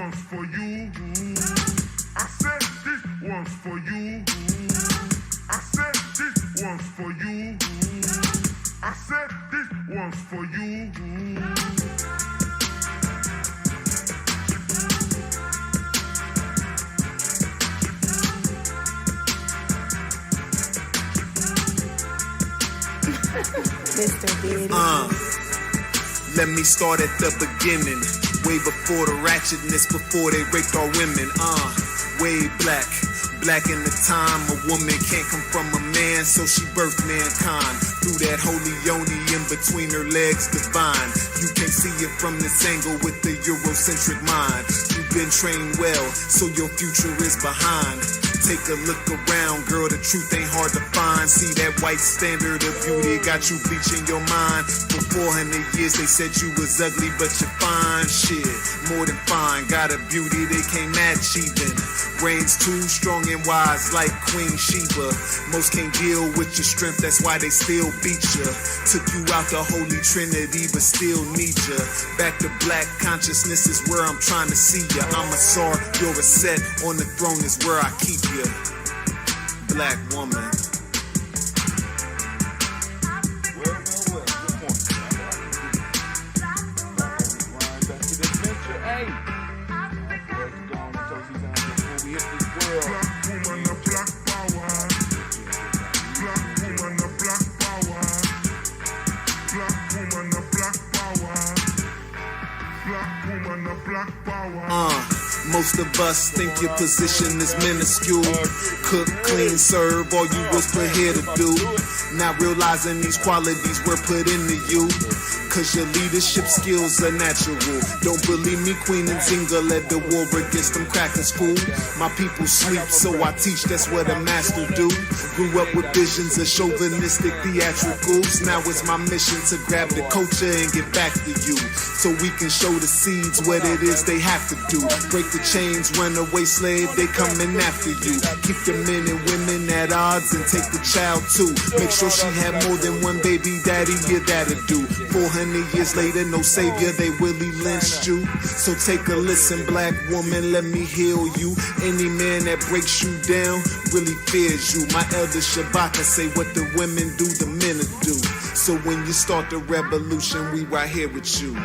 one's for you. I said this one's for you. I said this one's for you. I said this one's for you. Mr. Diddy. Let me start at the beginning. Way before the ratchetness, before they raped our women. Way black. Black in the time, a woman can't come from a man, so she birthed mankind. Through that holy yoni in between her legs, divine. You can't see it from this angle with the Eurocentric mind. You've been trained well, so your future is behind. Take a look around, girl, the truth ain't hard to find. See that white standard of beauty got you bleaching your mind. For 400 years they said you was ugly, but you're fine. Shit, more than fine. Got a beauty they can't match even. Brains too strong and wise like Queen Sheba. Most can't deal with your strength, that's why they still beat ya. Took you out the Holy Trinity, but still need ya. Back to black consciousness is where I'm trying to see ya. I'm a czar, you're a set, on the throne is where I keep ya. Black woman. Most of us think your position is minuscule. Cook, clean, serve, all you was put here to do. Not realizing these qualities were put into you. Cause your leadership skills are natural. Don't believe me, Queen and Zinga led the war against them crackers, fool. My people sleep, so I teach, that's what a master do. Grew up with visions of chauvinistic theatricals. Now it's my mission to grab the culture and get back to you. So we can show the seeds what it is they have to do. Break the chains, runaway slave, they coming after you. Keep the men and women at odds and take the child too. Make sure she had more than one baby daddy, yeah, that'll do. 400 years later, no savior, they really lynched you. So take a listen, black woman, let me heal you. Any man that breaks you down really fears you. My elder Shabaka say what the women do, the men do. So when you start the revolution, we right here with you.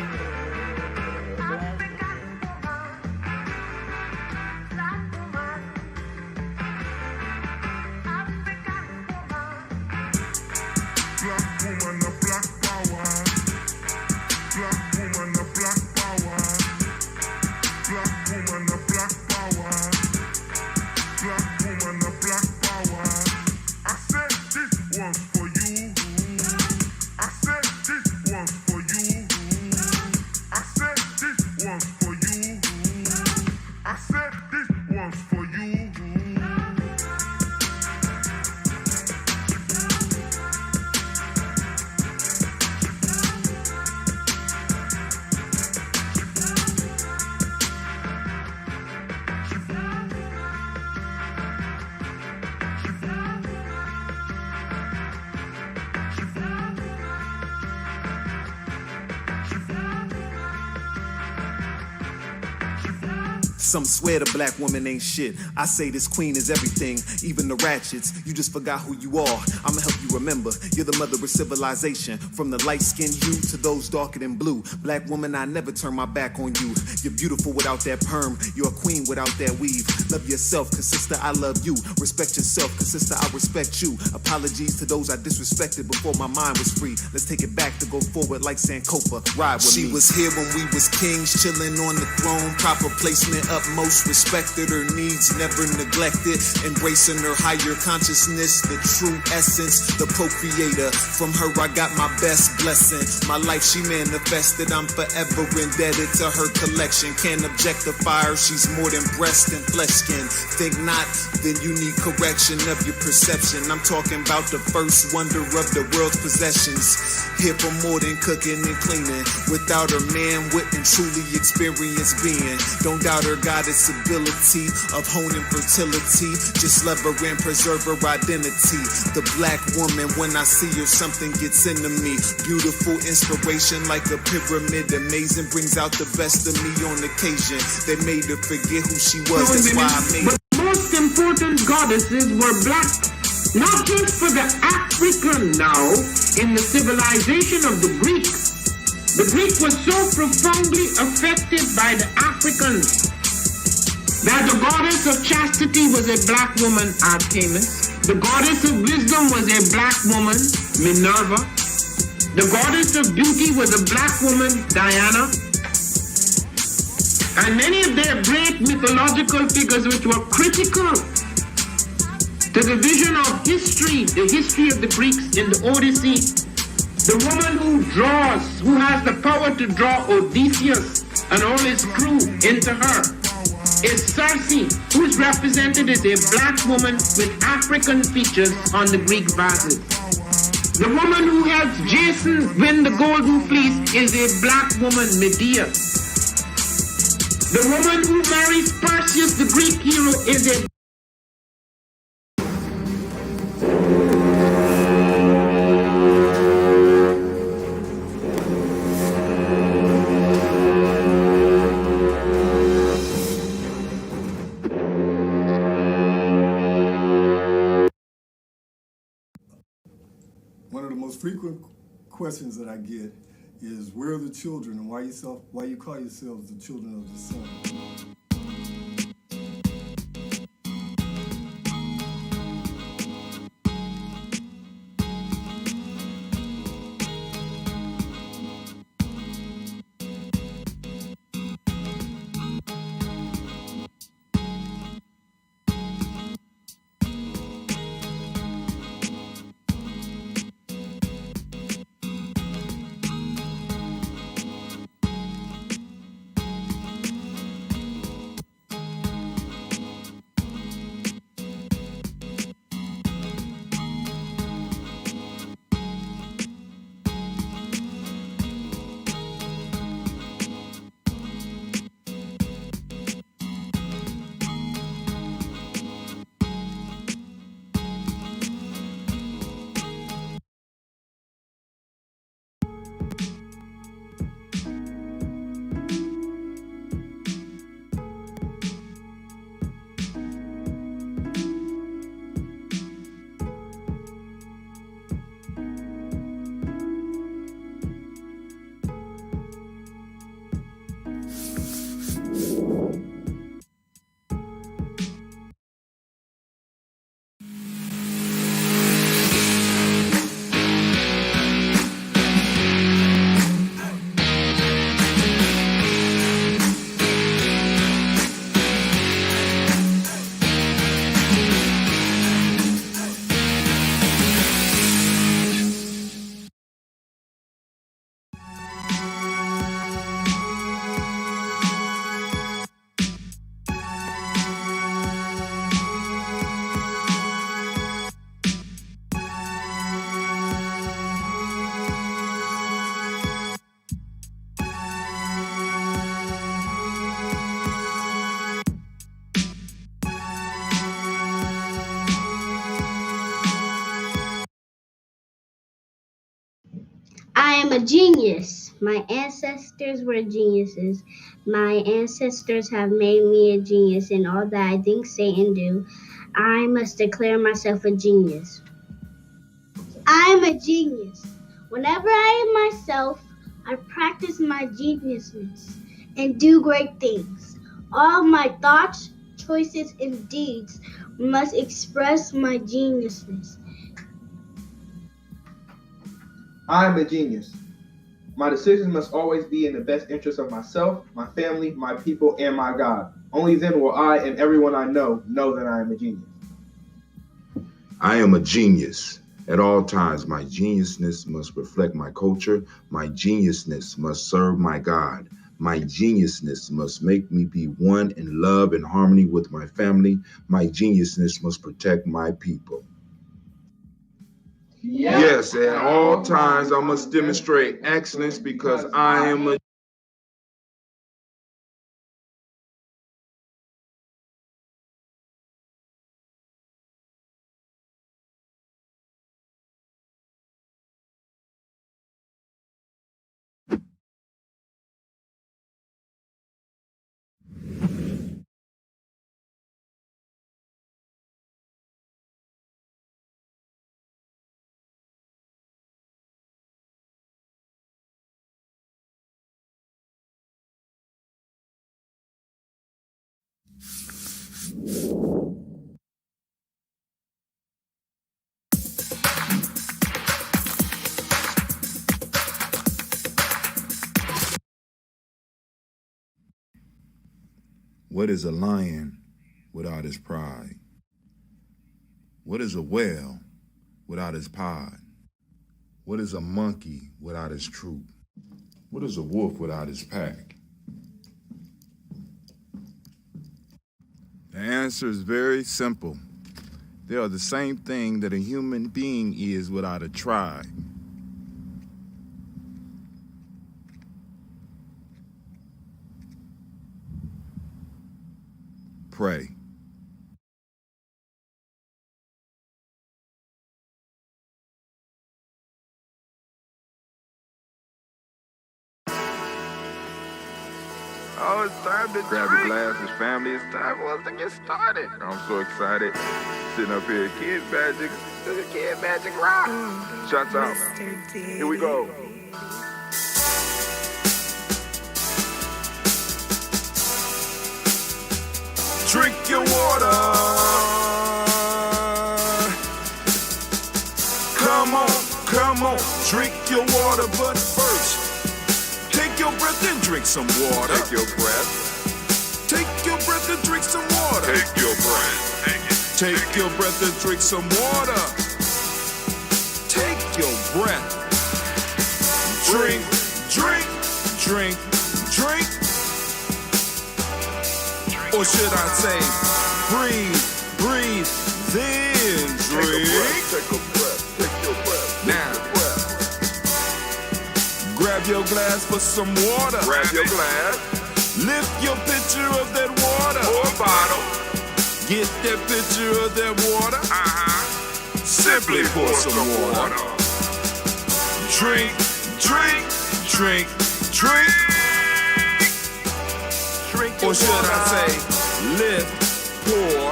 Some swear the black woman ain't shit. I say this queen is everything, even the ratchets. You just forgot who you are. I'ma help you remember. You're the mother of civilization. From the light-skinned hue to those darker than blue. Black woman, I never turn my back on you. You're beautiful without that perm. You're a queen without that weave. Love yourself, cause sister, I love you. Respect yourself, cause sister, I respect you. Apologies to those I disrespected before my mind was free. Let's take it back to go forward like Sankofa. Ride with me. She was here when we was kings, chilling on the throne. Proper placement up. Most respected, her needs never neglected, embracing her higher consciousness, the true essence, the procreator. From her I got my best blessing. My life she manifested, I'm forever indebted to her collection. Can't objectify her, she's more than breast and flesh skin. Think not, then you need correction of your perception. I'm talking about the first wonder of the world's possessions. Here for more than cooking and cleaning. Without her man wouldn't truly experience being. Don't doubt her goddess ability of honing fertility. Just love her and preserve her identity. The black woman, when I see her, something gets into me. Beautiful inspiration like a pyramid. Amazing, brings out the best of me on occasion. They made her forget who she was, that's why I made her. But most important goddesses were black. Not just for the African now, in the civilization of the Greek. The Greek was so profoundly affected by the Africans that the goddess of chastity was a black woman, Artemis. The goddess of wisdom was a black woman, Minerva. The goddess of beauty was a black woman, Diana. And many of their great mythological figures which were critical to the vision of history, the history of the Greeks in the Odyssey. The woman who draws, who has the power to draw Odysseus and all his crew into her, is Circe, who is represented as a black woman with African features on the Greek vases. The woman who helps Jason win the Golden Fleece is a black woman, Medea. The woman who marries Perseus, the Greek hero, is a One of the most frequent questions that I get is, where are the children, and why you call yourselves the children of the sun? I am a genius. My ancestors were geniuses. My ancestors have made me a genius in all that I think, say, and do. I must declare myself a genius. I am a genius. Whenever I am myself, I practice my geniusness and do great things. All my thoughts, choices, and deeds must express my geniusness. I am a genius. My decisions must always be in the best interest of myself, my family, my people, and my God. Only then will I and everyone I know that I am a genius. I am a genius. At all times, my geniusness must reflect my culture. My geniusness must serve my God. My geniusness must make me be one in love and harmony with my family. My geniusness must protect my people. Yes, at all times I must demonstrate excellence because I am a What is a lion without his pride? What is a whale without his pod? What is a monkey without his troop? What is a wolf without his pack? The answer is very simple. They are the same thing that a human being is without a tribe. Pray. Oh, it's time to grab your glasses, family. It's time for us to get started. I'm so excited. Sitting up here, Kid Magic, Kid Magic Rock. Shouts out. Here we go. Drink your water. Come on, drink your water, but first, take your breath and drink some water. Take your breath. Take your breath and drink some water. Take your breath. Take your breath and drink some water. Take your breath. Drink, drink, drink, drink. Or should I say, breathe, breathe, then drink. Take a breath. Take your breath. Now, grab your glass for some water. Grab your glass. Lift your pitcher of that water. Or a bottle. Get that pitcher of that water. Simply pour some water. Drink, drink, drink, drink. Drink Or should I say, lift, pour,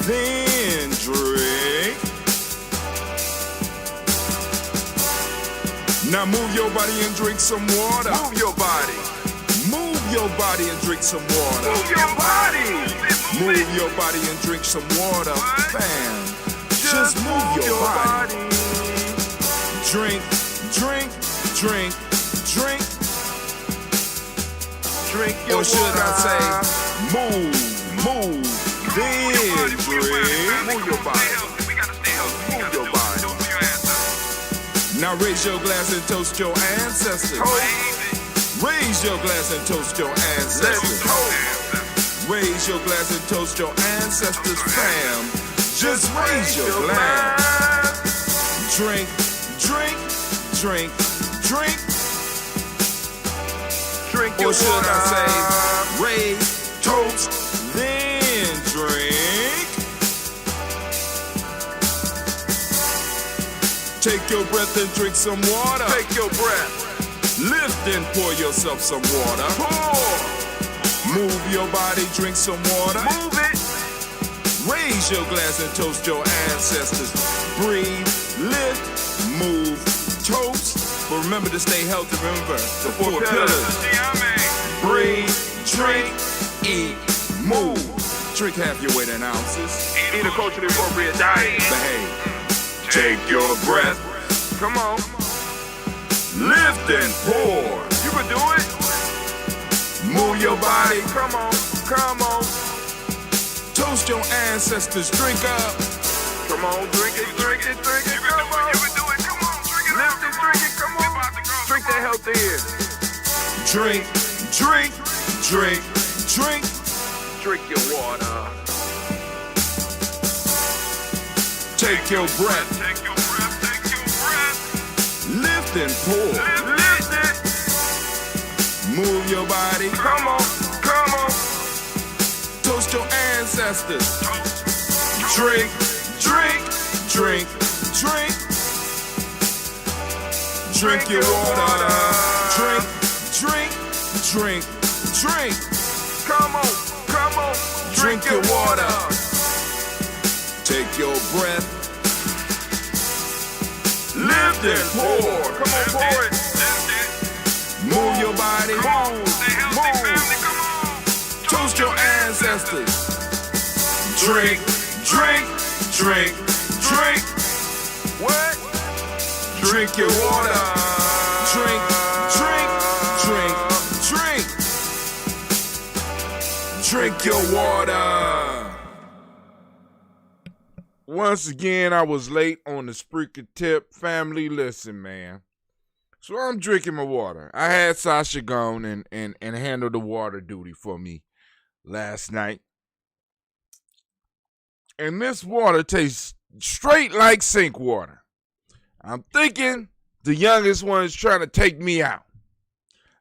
then drink. Now move your body and drink some water. Move your body. Move your body and drink some water. Move your body. Move your body and drink some water. Bam. Just move your body. Drink, drink, drink, drink. Drink your Or should water. I say, move, then drink. Move your body. Move your body. Now raise your glass and toast your ancestors. Raise your glass and toast your ancestors. Raise your glass and toast your ancestors, fam. Just raise your glass. Drink, drink, drink, drink. Drink your Or should water. I say, raise, toast, then drink. Take your breath and drink some water. Take your breath. Lift and pour yourself some water. Pour. Move your body, drink some water. Move it. Raise your glass and toast your ancestors. Breathe, lift, move, toast. But remember to stay healthy. Remember the four pillars. Breathe, drink, eat, move. Drink half your weight in ounces. Eat a culturally appropriate diet. Behave. Take your breath. Come on. Lift and pour. You can do it. Move your body. Come on. Come on. Toast your ancestors. Drink up. Come on. Drink it. Drink it. Drink it. Come on. You can do it. Come on. Drink it. Lift it. Drink it. Come on. Drink that healthy air. Drink, drink, drink, drink. Drink your water. Take your breath. Take your breath. Take your breath. Lift and pour. Lift it. Move your body. Come on. Come on. Toast your ancestors. Drink, drink, drink, drink. Drink your water. Drink, drink, drink, drink. Come on. Come on. Drink your water. Take your breath. Lift and pour. Come on, pour it. Move your body. Move. Come on. Toast your ancestors. Drink, drink, drink, drink. What? Drink your water. Drink, drink, drink, drink. Drink your water. Once again, I was late on the Spreaker tip. Family, listen, man. So I'm drinking my water. I had Sasha gone and handle the water duty for me last night. And this water tastes straight like sink water. I'm thinking the youngest one is trying to take me out.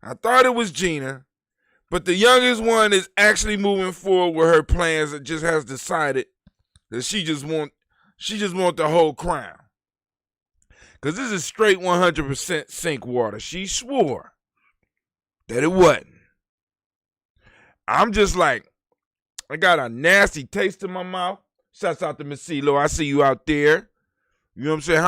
I thought it was Gina, but the youngest one is actually moving forward with her plans and just has decided that she just want the whole crown. Because this is straight 100% sink water. She swore that it wasn't. I'm just like, I got a nasty taste in my mouth. Shouts out to Miss CeeLo. I see you out there. You know what I'm saying?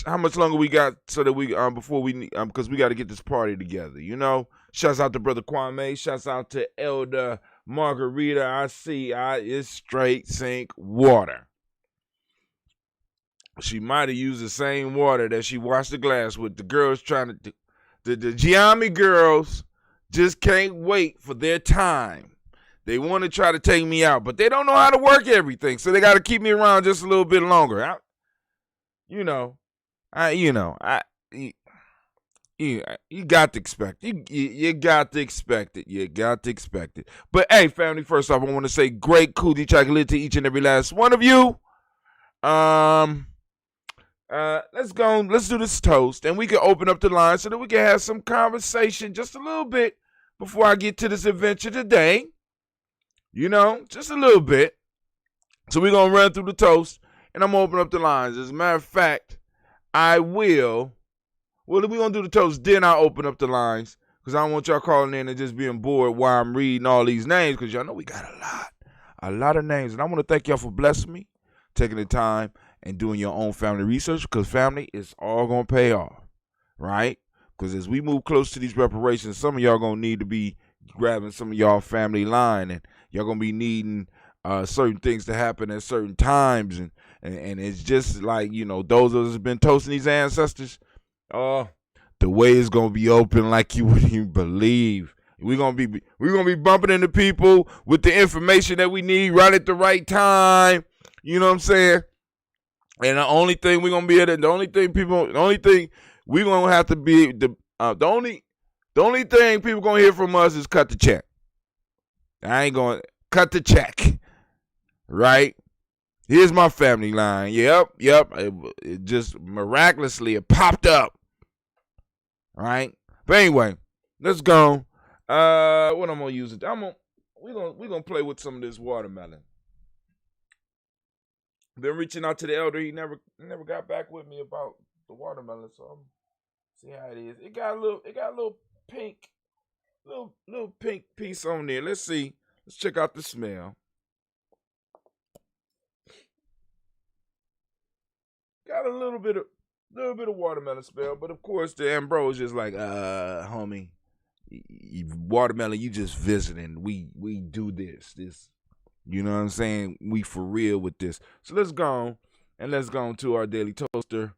How much longer we got so that we before we because we got to get this party together. You know. Shouts out to Brother Kwame. Shouts out to Elder Margarita. I see. It's straight sink water. She might have used the same water that she washed the glass with. The girls trying to the Gye-Nyame girls just can't wait for their time. They want to try to take me out, but they don't know how to work everything, so they got to keep me around just a little bit longer. You got to expect it. You got to expect it. You got to expect it. But hey, family, first off, I want to say great Kujichagulia to each and every last one of you. Let's go. Let's do this toast, and we can open up the line so that we can have some conversation just a little bit before I get to this adventure today. You know, just a little bit. So we're going to run through the toast, and I'm going to open up the lines. As a matter of fact, we're going to do the toast, then I'll open up the lines, because I don't want y'all calling in and just being bored while I'm reading all these names, because y'all know we got a lot of names. And I want to thank y'all for blessing me, taking the time, and doing your own family research, because family, it's all going to pay off, right? Because as we move close to these reparations, some of y'all going to need to be grabbing some of y'all family line, and y'all going to be needing certain things to happen at certain times, and it's just like, you know, those of us who've been toasting these ancestors, the way is going to be open like you wouldn't even believe. We're gonna be bumping into people with the information that we need right at the right time. You know what I'm saying? And the only thing we're gonna be able to, the only thing we're gonna have to be the only thing people gonna hear from us is cut the check. I ain't gonna cut the check, right? Here's my family line. Yep. It just miraculously it popped up, right? But anyway, let's go. What I'm gonna use it. We're gonna play with some of this watermelon. Been reaching out to the elder. He never got back with me about the watermelon, so I'm see how it is. It got a little pink piece on there. Let's see. Let's check out the smell. Got a little bit of watermelon smell, but of course the Ambrose is like, homie, watermelon, you just visiting. We do this. You know what I'm saying? We for real with this. So let's go to our daily toaster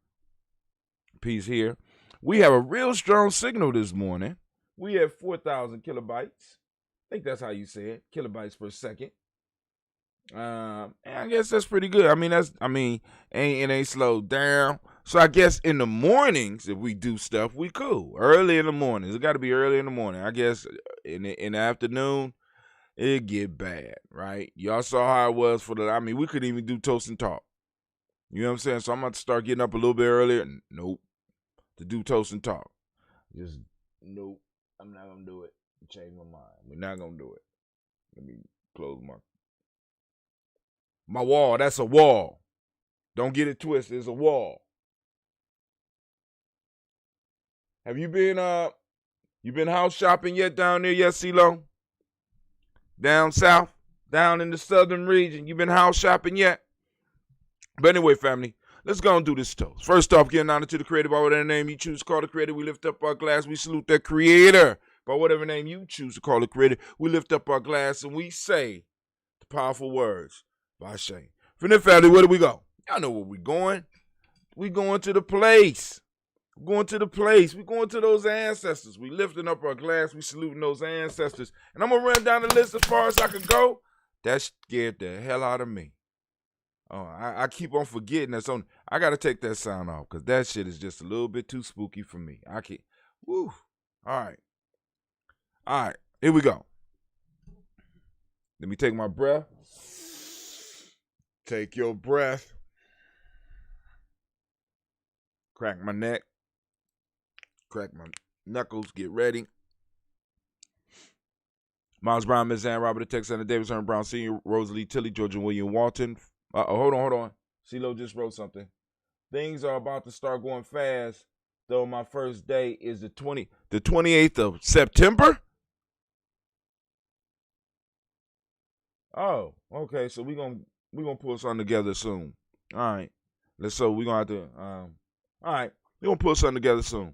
piece here. We have a real strong signal this morning. We have 4,000 kilobytes. I think that's how you say it, kilobytes per second. And I guess that's pretty good. It ain't slowed down. So I guess in the mornings, if we do stuff, we cool. Early in the mornings. It got to be early in the morning. I guess in the afternoon, it get bad, right? Y'all saw how it was we couldn't even do Toast and Talk. You know what I'm saying? So I'm about to start getting up a little bit earlier. Nope. To do Toast and Talk. Just, nope. I'm not going to do it. Change my mind. We're not going to do it. Let me close my wall. That's a wall. Don't get it twisted. It's a wall. Have you been house shopping yet down there yet, CeeLo? Down south? Down in the southern region? You been house shopping yet? But anyway, family, let's go and do this toast. First off, giving honor to the creator by whatever name you choose to call the creator. We lift up our glass. We salute that creator. By whatever name you choose to call the creator, we lift up our glass and we say the powerful words by Shane. From the family, where do we go? Y'all know where we going. We going to the place We're going to the place. We're going to those ancestors. We lifting up our glass. We saluting those ancestors. And I'm going to run down the list as far as I could go. That scared the hell out of me. Oh, I keep on forgetting that song. I got to take that sound off because that shit is just a little bit too spooky for me. I can't. Woo. All right. Here we go. Let me take my breath. Take your breath. Crack my neck. Crack my knuckles. Get ready. Miles Brown, Miss Ann, Robert the Texan, Davis, Herman Brown Sr., Rosalie Tilly, George and William Walton. Hold on. CeeLo just wrote something. Things are about to start going fast, though my first day is the 28th of September? Oh, okay. So we're gonna pull something together soon. All right. We're gonna have to all right. We're gonna pull something together soon.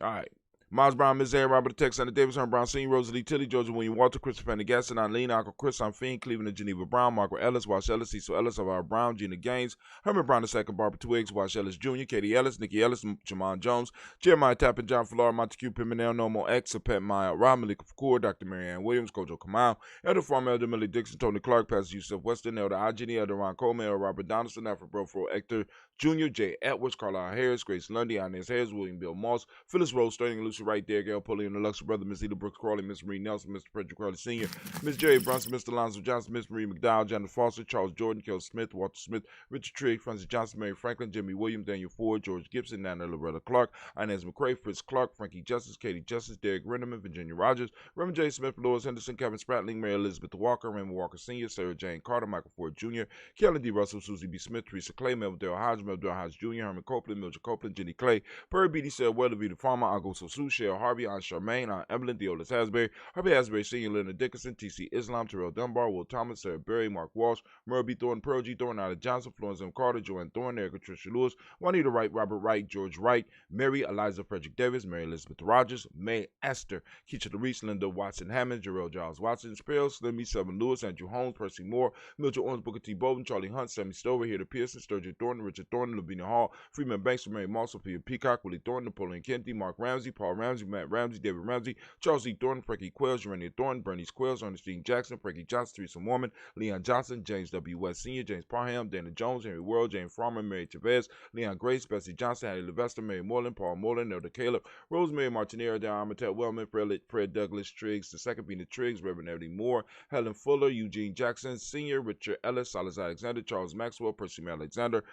All right. Miles Brown, Ms. Aaron, Robert the Texan, Davis, Herman Brown Sr., Rosalie Tilly, Georgia William Walter, Christopher Pendergaston, Eileen, Uncle Chris, I'm Fiend, Cleveland and Geneva Brown, Margaret Ellis, Wash Ellis, Cecil Ellis, Alvaro Brown, Gina Gaines, Herman Brown II, Barbara Twiggs, Wash Ellis Jr., Katie Ellis, Nikki Ellis, Jamon Jones, Jeremiah Tappan, John Flora, Montague Pimenel, Normal X, Pet Maya, Rob Malika Fakur, Dr. Marianne Williams, Kojo Kamau, Elder Farmer, Elder Millie Dixon, Tony Clark, Pastor Yusuf Weston, Elder Ajini, Elder Ron Coleman, Elder Robert Donaldson, Alfred Brofro, Hector Jr., J. Edwards, Carlisle Harris, Grace Lundy, Inez Harris, William Bill Moss, Phyllis Rose, Sterling Lucy Wright, there, Gail Pulley, and the Luxury Brother, Miss Eda Brooks Crawley, Miss Marie Nelson, Mr. Frederick Crawley Sr., Miss Jerry Brunson, Mr. Alonzo Johnson, Miss Marie McDowell, Janet Foster, Charles Jordan, Kel Smith, Walter Smith, Richard Trigg, Francis Johnson, Mary Franklin, Jimmy Williams, Daniel Ford, George Gibson, Nana Loretta Clark, Inez McCrae, Fritz Clark, Frankie Justice, Katie Justice, Derek Renderman, Virginia Rogers, Reverend J. Smith, Lois Henderson, Kevin Spratling, Mary Elizabeth Walker, Raymond Walker Sr., Sarah Jane Carter, Michael Ford Jr., Kelly D. Russell, Susie B. Smith, Teresa Clay, Melvin Dale Hodge, Jr., Herman Copeland, Mildred Copeland, Jenny Clay, Perry Beatty, Sarah Weather, Vita Farmer, Augusto Sue, Cheryl Harvey, Aunt Charmaine, Aunt Evelyn, Deolis Hasbury, Harvey Hasbury Sr., Leonard Dickinson, T.C. Islam, Terrell Dunbar, Will Thomas, Sarah Berry, Mark Walsh, Merle B. Thornton, Pearl G. Thornton, Ida Johnson, Florence M. Carter, Joanne Thornton, Erica Tricia Lewis, Juanita Wright, Robert Wright, George Wright, Mary Eliza Frederick Davis, Mary Elizabeth Rogers, May Esther, Keisha Reese, Linda Watson Hammond, Jarrell Giles Watson, Spell, Slimmy, Seven Lewis, Andrew Holmes, Percy Moore, Mildred Owens, Booker T. Bowden, Charlie Hunt, Sammy Stover, Heather Pearson, Sturgeon Thornton, Richard Thornton, Lavinia Hall, Freeman Banks, Mary Moss, Sophia Peacock, Willie Thornton, Napoleon Kennedy, Mark Ramsey, Paul Ramsey, Matt Ramsey, David Ramsey, Charles E. Thornton, Frankie Quells, Urania Thornton, Bernice Quells, Ernestine Jackson, Frankie Johnson, Teresa Mormon, Leon Johnson, James W. West Sr., James Parham, Dana Jones, Henry World, James Farmer, Mary Chavez, Leon Grace, Bessie Johnson, Hattie Levester, Mary Moreland, Paul Moreland, Elder Caleb, Rosemary Martinero, Dan Armitage Wellman, Fred Douglas Triggs, the second Bina Triggs, Reverend Eddie Moore, Helen Fuller, Eugene Jackson, Sr., Richard Ellis, Silas Alexander, Charles Maxwell, Percy Alexander,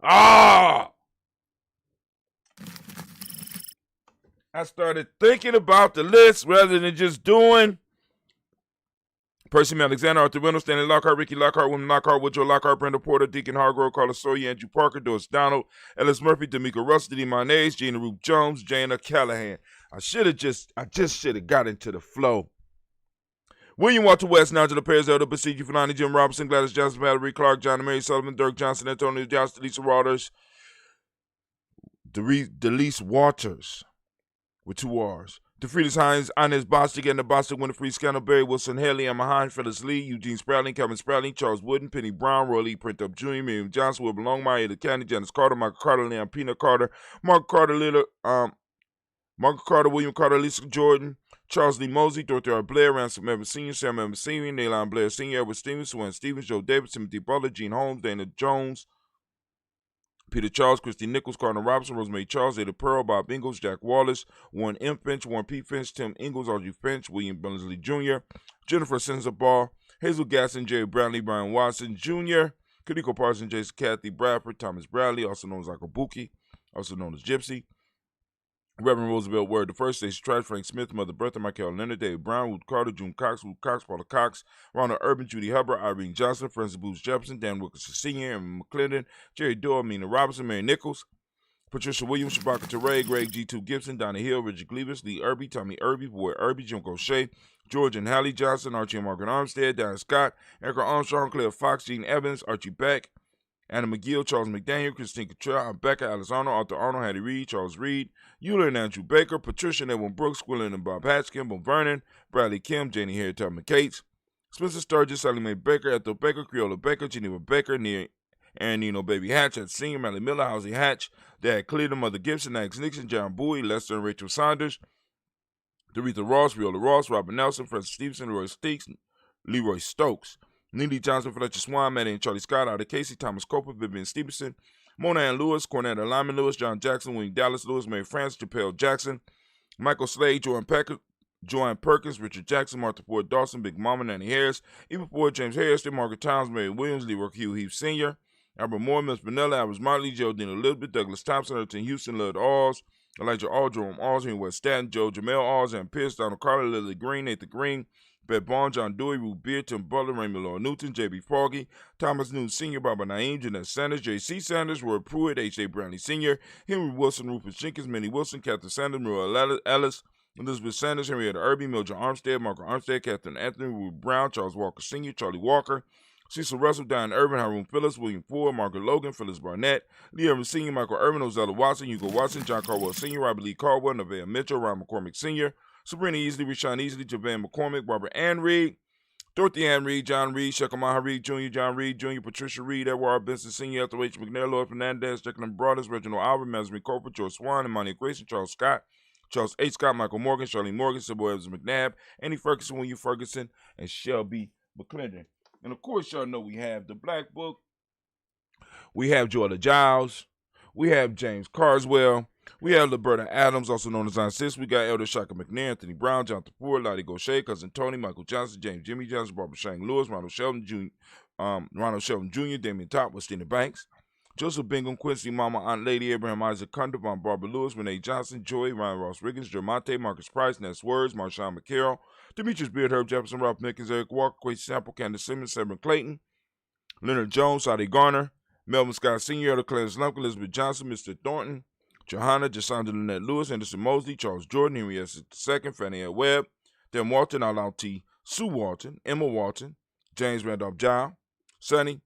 Ah! I started thinking about the list rather than just doing Percy Alexander, Arthur Reynolds, Stanley Lockhart, Ricky Lockhart, William Lockhart, Woodrow Lockhart, Brenda Porter, Deacon Hargrove, Carlos Sawyer, Andrew Parker, Doris Donald, Ellis Murphy, D'Amico Russell, Dee Mayonnaise, Gina Ruth Jones, Jana Callahan. I just should have got into the flow. William Walter West, Nigel Perez, Elder Basigi, Fulani, Jim Robinson, Gladys Johnson, Valerie Clark, John and Mary Sullivan, Dirk Johnson, Antonio Johnson, Lisa Waters, Delise Waters, with 2 R's. DeFriedis Hines, Inez Bostic, Edna Bostic, Winifred Scannell, Barry Wilson, Haley, Emma Hines, Phyllis Lee, Eugene Sprouting, Kevin Sprouting, Charles Wooden, Penny Brown, Roy Lee, Print Up Jr., Miriam Johnson, Wilbur Longmire, Ada County, Janice Carter, Michael Carter, Leon Pina Carter, Mark Carter, Margaret Carter, William Carter, Lisa Jordan, Charles Lee Mosey, Dorothy R. Blair, Ransom Evans Sr., Sam Evans Sr., Naylon Blair Sr., Edward Stevens, Swan Stevens, Joe Davis, Timothy Butler, Gene Holmes, Dana Jones, Peter Charles, Christy Nichols, Cardinal Robinson, Rosemary Charles, Ada Pearl, Bob Ingalls, Jack Wallace, Warren M. Finch, Warren P. Finch, Tim Ingalls, Audrey Finch, William Billingsley Jr., Jennifer Senzabaugh, Hazel Gasson, Jerry Brownlee, Brian Watson Jr., Kadiko Parsons, Jason Kathy Bradford, Thomas Bradley, also known as Akabuki, also known as Gypsy, Reverend Roosevelt Word the First, Stacey Trash, Frank Smith, Mother Bertha, Michael Leonard, David Brown, Ruth Carter, June Cox, Ruth Cox, Paula Cox, Ronald Urban, Judy Hubbard, Irene Johnson, Francis Booth Jefferson, Dan Wilkerson Sr., Aaron McClendon, Jerry Doyle, Mina Robinson, Mary Nichols, Patricia Williams, Shabaka Teray, Greg G2 Gibson, Donna Hill, Richard Gleavis, Lee Irby, Tommy Irby, Boy Irby, Jim Gaucher, George and Hallie Johnson, Archie and Margaret Armstead, Diane Scott, Erica Armstrong, Claire Fox, Gene Evans, Archie Beck, Anna McGill, Charles McDaniel, Christine Cottrell, Becca, Alice Arnold, Arthur Arnold, Hattie Reed, Charles Reed, Euler and Andrew Baker, Patricia and Edwin Brooks, Quillen and Bob Hatch, Kimball Vernon, Bradley Kim, Janie Harry, Tom McCates, Spencer Sturgis, Sally Mae Baker, Ethel Baker, Creola Baker, Geneva Baker, near Aaron Nino Baby Hatch, at Senior, Mally Miller, Housie Hatch, Dad Cleveland, Mother Gibson, Alex Nixon, John Bowie, Lester and Rachel Saunders, Doretha Ross, Viola Ross, Robert Nelson, Francis Stevenson, Leroy Stokes, Neely Johnson, Fletcher Swan, Maddie and Charlie Scott, Ada Casey, Thomas Coper, Vivian Stevenson, Mona Ann Lewis, Cornetta Lyman Lewis, John Jackson, William Dallas Lewis, Mary France, Chappelle Jackson, Michael Slade, Joanne Perkins, Richard Jackson, Martha Ford Dawson, Big Mama, Nanny Harris, Eva Ford, James Harris, Margaret Towns, Mary Williams, Leroy Hugh Heath Sr., Albert Moore, Miss Vanilla, Albert Motley, Geraldine Elizabeth, Douglas Thompson, Elton Houston, Lud Alls, Elijah All, Jerome Alls, Henry West Stanton, Joe Jamel Alls, Ann Pierce, Donald Carter, Lily Green, Nathan Green, Beth Bond, John Dewey, Ruth Beard, Tim Butler, Raymond Law Newton, J.B. Foggy, Thomas Newton Sr., Barbara Naeem, Jeanette Sanders, J.C. Sanders, Roy Pruitt, H.A. Brownlee Sr., Henry Wilson, Rufus Jenkins, Minnie Wilson, Catherine Sanders, Muriel Ellis, Elizabeth Sanders, Henrietta Irby, Mildred Armstead, Margaret Armstead, Catherine Anthony, Ruth Brown, Charles Walker Sr., Charlie Walker, Cecil Russell, Diane Irvin, Haroon Phillips, William Ford, Margaret Logan, Phyllis Barnett, Lee Irvin Sr., Michael Irvin, Ozella Watson, Hugo Watson, John Caldwell Sr., Robert Lee Caldwell, Nevaeh Mitchell, Ryan McCormick Sr., Sabrina Easley, Rashawn Easley, Javan McCormick, Barbara Ann Reed, Dorothy Ann Reed, John Reed, Shekamaha Reed Jr., John Reed Jr., Patricia Reed, Edward Benson Sr., Ethel H. McNair, Lloyd Fernandez, Jacqueline Broadus, Reginald Albert, Masmy Corporate, George Swan, Imani Grayson, Charles Scott, Charles H. Scott, Michael Morgan, Charlene Morgan, Sybil Evans McNabb, Annie Ferguson, William Ferguson, and Shelby McClendon. And of course, y'all know we have the Black Book. We have Joella Giles. We have James Carswell. We have Liberta Adams, also known as Aunt Sis. We got Elder Shaka McNair, Anthony Brown, Jonathan Ford, Lottie Gaucher, Cousin Tony, Michael Johnson, James Jimmy Johnson, Barbara Shang Lewis, Ronald Shelton Jr., Damien Top, Westina Banks, Joseph Bingham, Quincy Mama, Aunt Lady, Abraham Isaac Cundiff, Aunt Barbara Lewis, Renee Johnson, Joy, Ryan Ross Riggins, Jermonte, Marcus Price, Ness Words, Marshawn McCarroll, Demetrius Beard, Herb Jefferson, Ralph Mickens, Eric Walker, Quay Sample, Candace Simmons, Severn Clayton, Leonard Jones, Sadi Garner, Melvin Scott Sr., Elder Clarence Lumpkin, Elizabeth Johnson, Mr. Thornton, Johanna, Jasandra Lynette Lewis, Anderson Mosley, Charles Jordan, Henry S. II, Fannie L. Webb, Dan Walton, Alon T. Sue Walton, Emma Walton, James Randolph Giles, Sonny,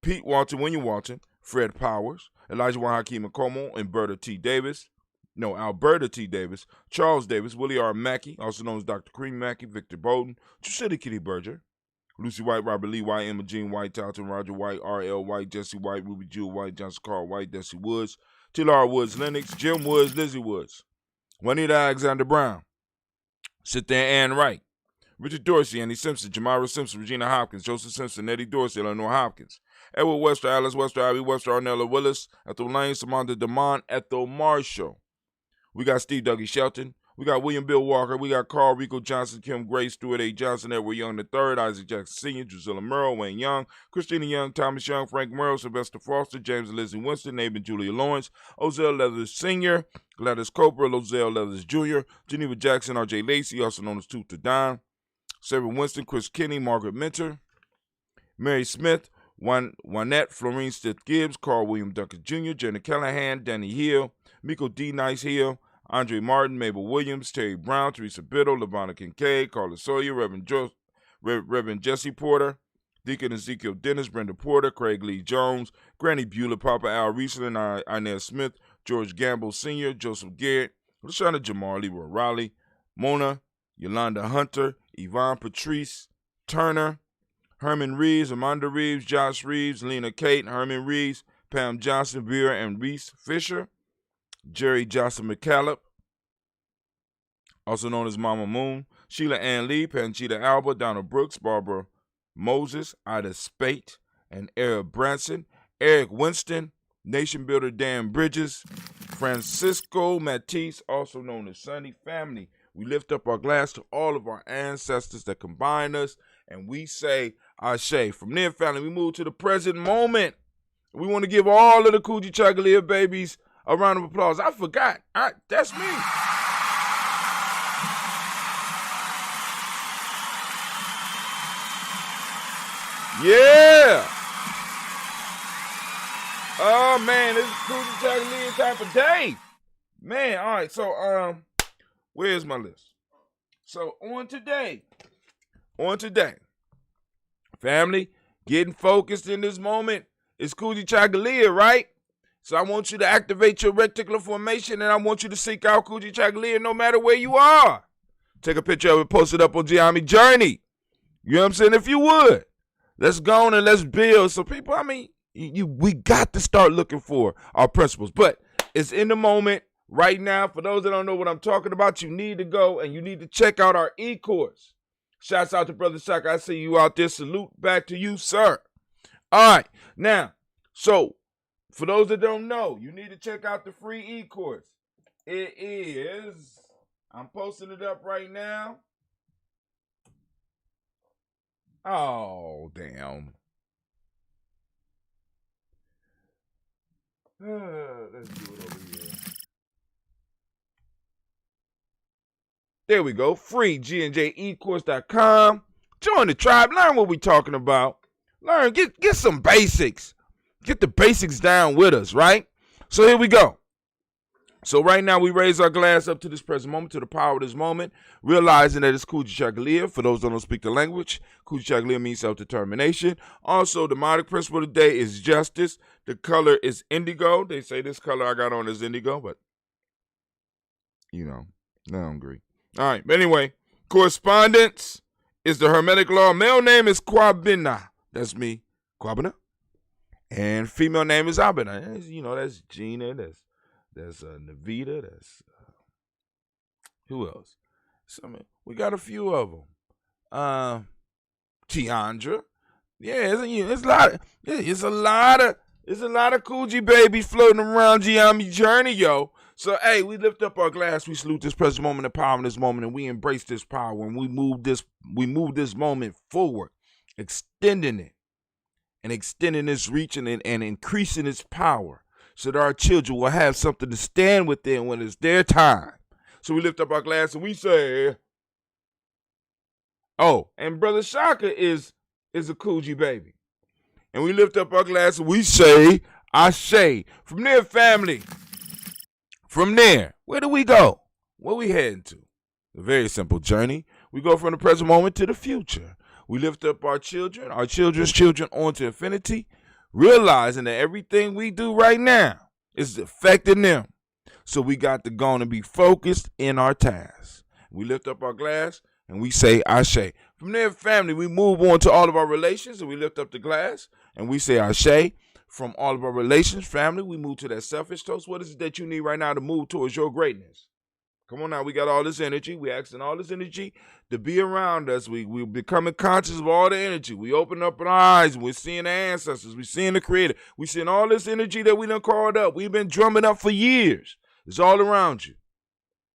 Pete Walton, William Walton, Fred Powers, Elijah Juan Hakeem McComo, Alberta T. Davis, Charles Davis, Willie R. Mackey, also known as Dr. Cream Mackey, Victor Bowden, True Kitty Berger, Lucy White, Robert Lee White, Emma Jean White, Talton Roger White, R.L. White, Jesse White, Ruby Jewel White, Johnson Carl White, Desi Woods, T.L.R. Woods, Lennox, Jim Woods, Lizzie Woods, Juanita Alexander Brown, Sit There Ann Wright, Richard Dorsey, Andy Simpson, Jamira Simpson, Regina Hopkins, Joseph Simpson, Eddie Dorsey, Eleanor Hopkins, Edward Webster, Alice Webster, Abby Webster, Arnella Willis, Ethel Lane, Samantha DeMont, Ethel Marshall. We got Steve Dougie Shelton. We got William Bill Walker. We got Carl Rico Johnson, Kim Gray, Stuart A. Johnson, Edward Young III, Isaac Jackson Sr., Drusilla Merle, Wayne Young, Christina Young, Thomas Young, Frank Merle, Sylvester Foster, James and Lizzie Winston, Nabin Julia Lawrence, Ozell Leathers Sr., Gladys Cooper, Ozell Leathers Jr., Geneva Jackson, R.J. Lacey, also known as Tooth to Dime, Sarah Winston, Chris Kinney, Margaret Minter, Mary Smith, Juanette, Florine Stith Gibbs, Carl William Duncan Jr., Jenna Callahan, Danny Hill, Miko D. Nice Hill, Andre Martin, Mabel Williams, Terry Brown, Teresa Biddle, Lavonna Kincaid, Carla Sawyer, Reverend Jesse Porter, Deacon Ezekiel Dennis, Brenda Porter, Craig Lee Jones, Granny Beulah, Papa Al Riesling, Inez Smith, George Gamble Sr., Joseph Garrett, Lashana Jamar, Leroy Raleigh, Mona, Yolanda Hunter, Yvonne Patrice, Turner, Herman Reeves, Amanda Reeves, Josh Reeves, Lena Kate, Herman Reeves, Pam Johnson, Vera and Reese Fisher, Jerry Johnson McCallop, also known as Mama Moon, Sheila Ann Lee, Panchita Alba, Donna Brooks, Barbara Moses, Ida Spate, and Eric Branson, Eric Winston, Nation Builder Dan Bridges, Francisco Matisse, also known as Sonny Family. We lift up our glass to all of our ancestors that combine us, and we say, Ashe. From there, family, we move to the present moment. We want to give all of the Kujichagulia babies a round of applause. I forgot. That's me. Yeah. Oh, man, this is Kujichagulia type of day. Man, all right, so, where's my list? So, on today, family, getting focused in this moment is Kujichagulia, right? So I want you to activate your reticular formation, and I want you to seek out Kujichagulia no matter where you are. Take a picture of it, post it up on Gye-Nyame Journey. You know what I'm saying? If you would, let's go on and let's build. So people, I mean, we got to start looking for our principles. But it's in the moment right now. For those that don't know what I'm talking about, you need to go and you need to check out our e-course. Shouts out to Brother Shaka. I see you out there. Salute back to you, sir. All right. Now, so for those that don't know, you need to check out the free e-course. It is, I'm posting it up right now. Oh, damn. Let's do it over here. There we go. Free GNJeCourse.com. Join the tribe. Learn what we're talking about. Learn. Get some basics. Get the basics down with us, right? So here we go. So right now we raise our glass up to this present moment, to the power of this moment, realizing that it's Kujichagulia. For those that don't speak the language, Kujichagulia means self-determination. Also, the demonic principle today is justice. The color is indigo. They say this color I got on is indigo, but, you know, I don't agree. All right, but anyway, correspondence is the Hermetic law. Male name is Kwabina. That's me, Kwabina. And female name is Abina. You know, that's Gina, that's Navita, that's who else? We got a few of them. Tiandra. Yeah, it's a lot of Coogee babies floating around Gye-Nyame journey, yo. So hey, we lift up our glass, we salute this present moment, the power in this moment, and we embrace this power, and we move this moment forward, extending it and extending its reach and increasing its power, so that our children will have something to stand within when it's their time. So we lift up our glass and we say, oh, and Brother Shaka is a Coogee baby. And we lift up our glass and we say, Ashe. From there, family. From there, where do we go? Where we heading to? A very simple journey. We go from the present moment to the future. We lift up our children, our children's children onto infinity, realizing that everything we do right now is affecting them. So we got to go on and be focused in our tasks. We lift up our glass and we say Ashe. From there, family, we move on to all of our relations and we lift up the glass and we say Ashe. From all of our relations, family, we move to that selfish toast. What is it that you need right now to move towards your greatness? Come on now, we got all this energy. We asking all this energy to be around us. We're becoming conscious of all the energy. We open up our eyes and we're seeing the ancestors. We're seeing the Creator. We're seeing all this energy that we done called up. We've been drumming up for years. It's all around you,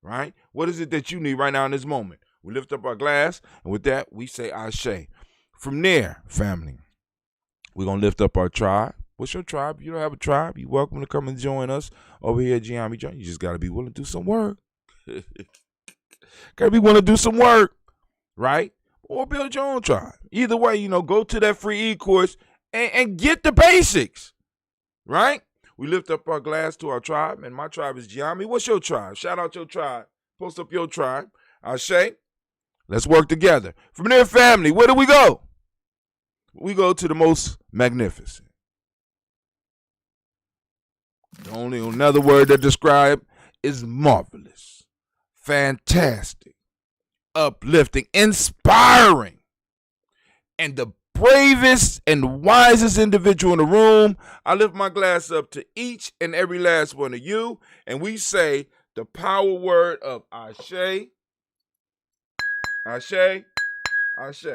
right? What is it that you need right now in this moment? We lift up our glass, and with that, we say Ashe. From there, family, we're going to lift up our tribe. What's your tribe? If you don't have a tribe, you're welcome to come and join us over here at Gye-Nyame Journey. You just got to be willing to do some work. Got to be willing to do some work, right? Or build your own tribe. Either way, you know, go to that free e-course and get the basics, right? We lift up our glass to our tribe, and my tribe is Gye-Nyame. What's your tribe? Shout out your tribe. Post up your tribe. Ashe. Let's work together. From there, family, where do we go? We go to the most magnificent. The only another word to describe is marvelous, fantastic, uplifting, inspiring, and the bravest and wisest individual in the room. I lift my glass up to each and every last one of you, and we say the power word of Ashe, Ashe, Ashe.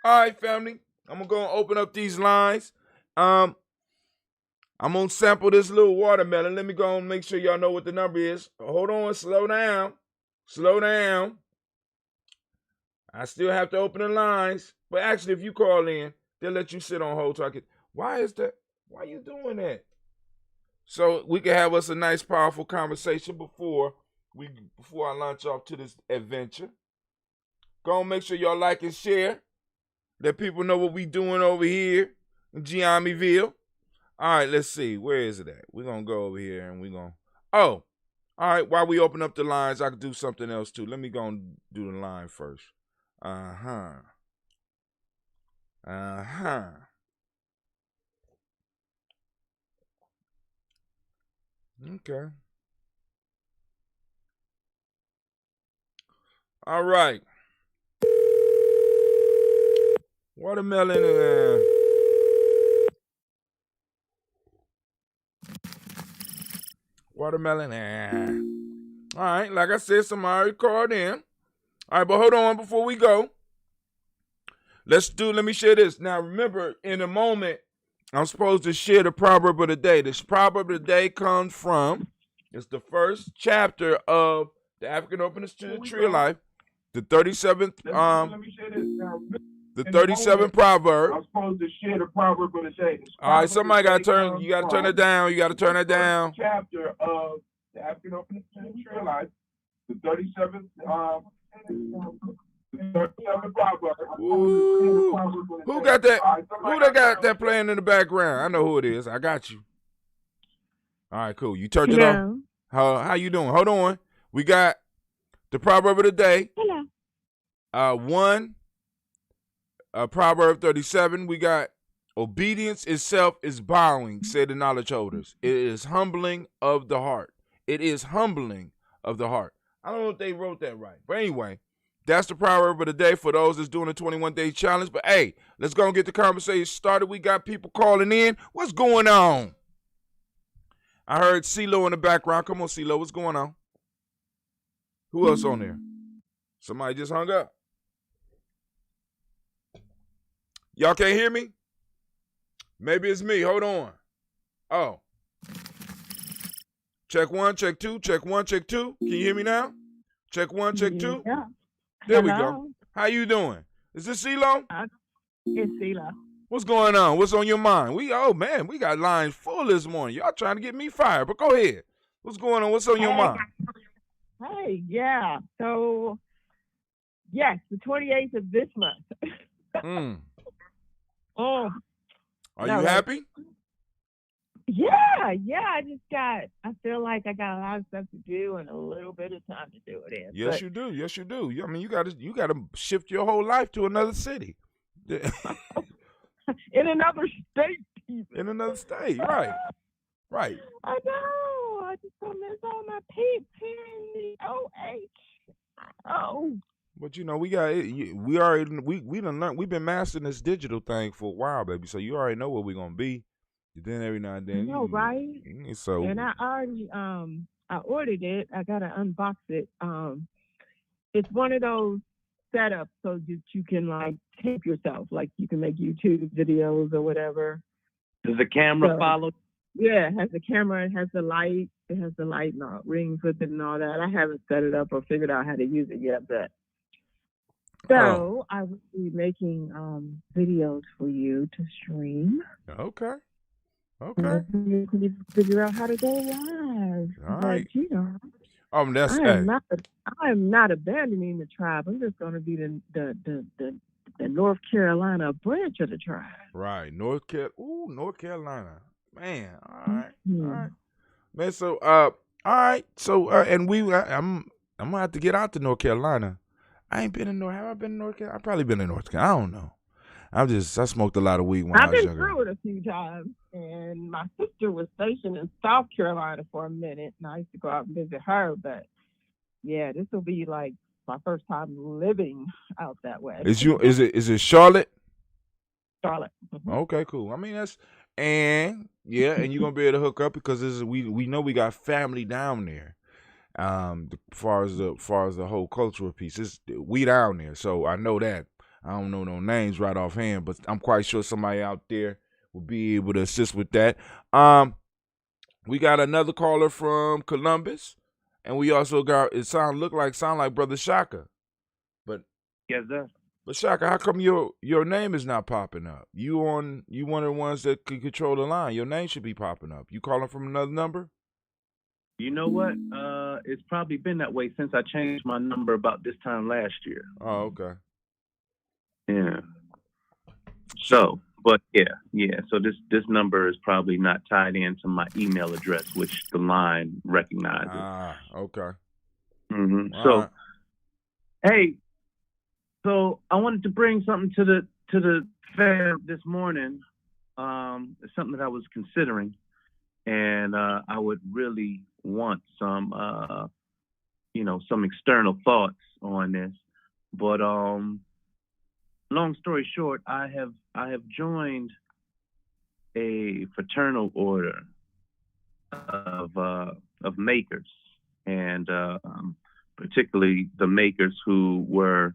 All right, family, I'm going to go and open up these lines. I'm going to sample this little watermelon. Let me go and make sure y'all know what the number is. Hold on, slow down. Slow down. I still have to open the lines. But actually, if you call in, they'll let you sit on hold so I can. Why is that? Why are you doing that? So we can have us a nice, powerful conversation before I launch off to this adventure. Go and make sure y'all like and share. Let people know what we doing over here in Gye-Nyameville. All right, let's see. Where is it at? We're going to go over here and we're going to. Oh, all right. While we open up the lines, I could do something else too. Let me go and do the line first. Okay. All right. Watermelon. Watermelon. All right, like I said, somebody called in. All right, but hold on before we go. Let me share this. Now, remember, in a moment, I'm supposed to share the proverb of the day. This proverb of the day comes from, it's the first chapter of the African Openness to the Tree of Life, the 37th, Let me share this. Now, the 37th proverb. I'm supposed to share the proverb of the day. All right, somebody got to turn, you got to turn it down. You got to turn it down. Chapter of the African Openness to the Tree of Life, the 37th, Ooh. Who got that? Who they got that playing in the background? I know who it is. I got you. All right, cool. You turned it off. How you doing? Hold on. We got the proverb of the day. Hello. Proverb 37. We got obedience itself is bowing, say the knowledge holders. It is humbling of the heart. It is humbling of the heart. I don't know if they wrote that right, but anyway. That's the proverb of the day for those that's doing the 21-day challenge. But, hey, let's go and get the conversation started. We got people calling in. What's going on? I heard CeeLo in the background. Come on, CeeLo. What's going on? Who else on there? Somebody just hung up. Y'all can't hear me? Maybe it's me. Hold on. Oh. Check 1, check 2, check 1, check 2. Can you hear me now? Check 1, check 2. Yeah. There we go. How you doing? Is this CeeLo? It's CeeLo. What's going on? What's on your mind? We got lines full this morning. Y'all trying to get me fired, but go ahead. What's going on? What's on your mind? Hey, yeah. So, yes, the 28th of this month. Are you happy? Yeah. I feel like I got a lot of stuff to do and a little bit of time to do it in. Yes, you do. Yes, you do. I mean, you got to shift your whole life to another city. In another state. In another state, right. Right. I know. I just don't miss all my peeps here in the OH. Oh. But we've been mastering this digital thing for a while, baby. So you already know where we're gonna be. Then every now and then, right? So, and I already I ordered it. I gotta unbox it. It's one of those setups so that you can like tape yourself, like you can make YouTube videos or whatever. Does the camera follow? Yeah, it has the camera. It has the light. It has the light and rings with it and all that. I haven't set it up or figured out how to use it yet, but. So I will be making videos for you to stream. Okay. You can figure out how to go live. All right. But, I am not abandoning the tribe. I'm just going to be the North Carolina branch of the tribe. Right, North Carolina. Man, all right, all right. Man, so all right. So and I'm gonna have to get out to North Carolina. I ain't been in North. Have I been in North Carolina? I've probably been in North Carolina. I don't know. I smoked a lot of weed when I was younger. I've been through it a few times, and my sister was stationed in South Carolina for a minute, and I used to go out and visit her. But yeah, this will be like my first time living out that way. Is it Charlotte? Charlotte. Mm-hmm. Okay, cool. I mean and you're gonna be able to hook up because we know we got family down there. As far as the whole cultural piece, we down there, so I know that. I don't know no names right offhand, but I'm quite sure somebody out there will be able to assist with that. We got another caller from Columbus, and we also got sound like Brother Shaka, but yes, sir. But Shaka, how come your name is not popping up? You one of the ones that can control the line. Your name should be popping up. You calling from another number? You know what? It's probably been that way since I changed my number about this time last year. Oh, okay. Yeah. So, but yeah. So this number is probably not tied into my email address, which the line recognizes. Ah, okay. Mm-hmm. So, hey, so I wanted to bring something to the fair this morning. It's something that I was considering, and I would really want some external thoughts on this, but long story short, I have joined a fraternal order of makers, and particularly the makers who were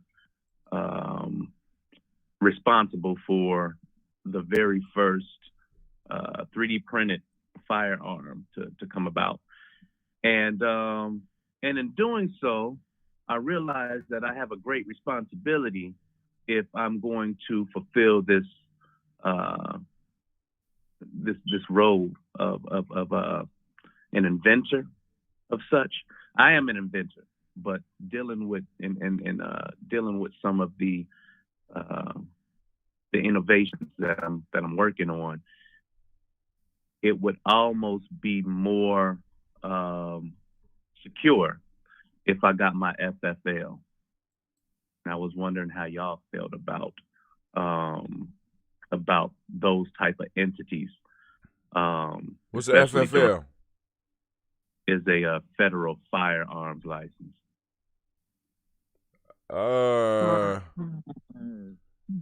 responsible for the very first 3D printed firearm to come about. And in doing so, I realized that I have a great responsibility if I'm going to fulfill this this role of an inventor of such. I am an inventor, but dealing with dealing with some of the innovations that I'm working on, it would almost be more secure if I got my FFL. And I was wondering how y'all felt about those type of entities. What's the FFL? Is a federal firearms license.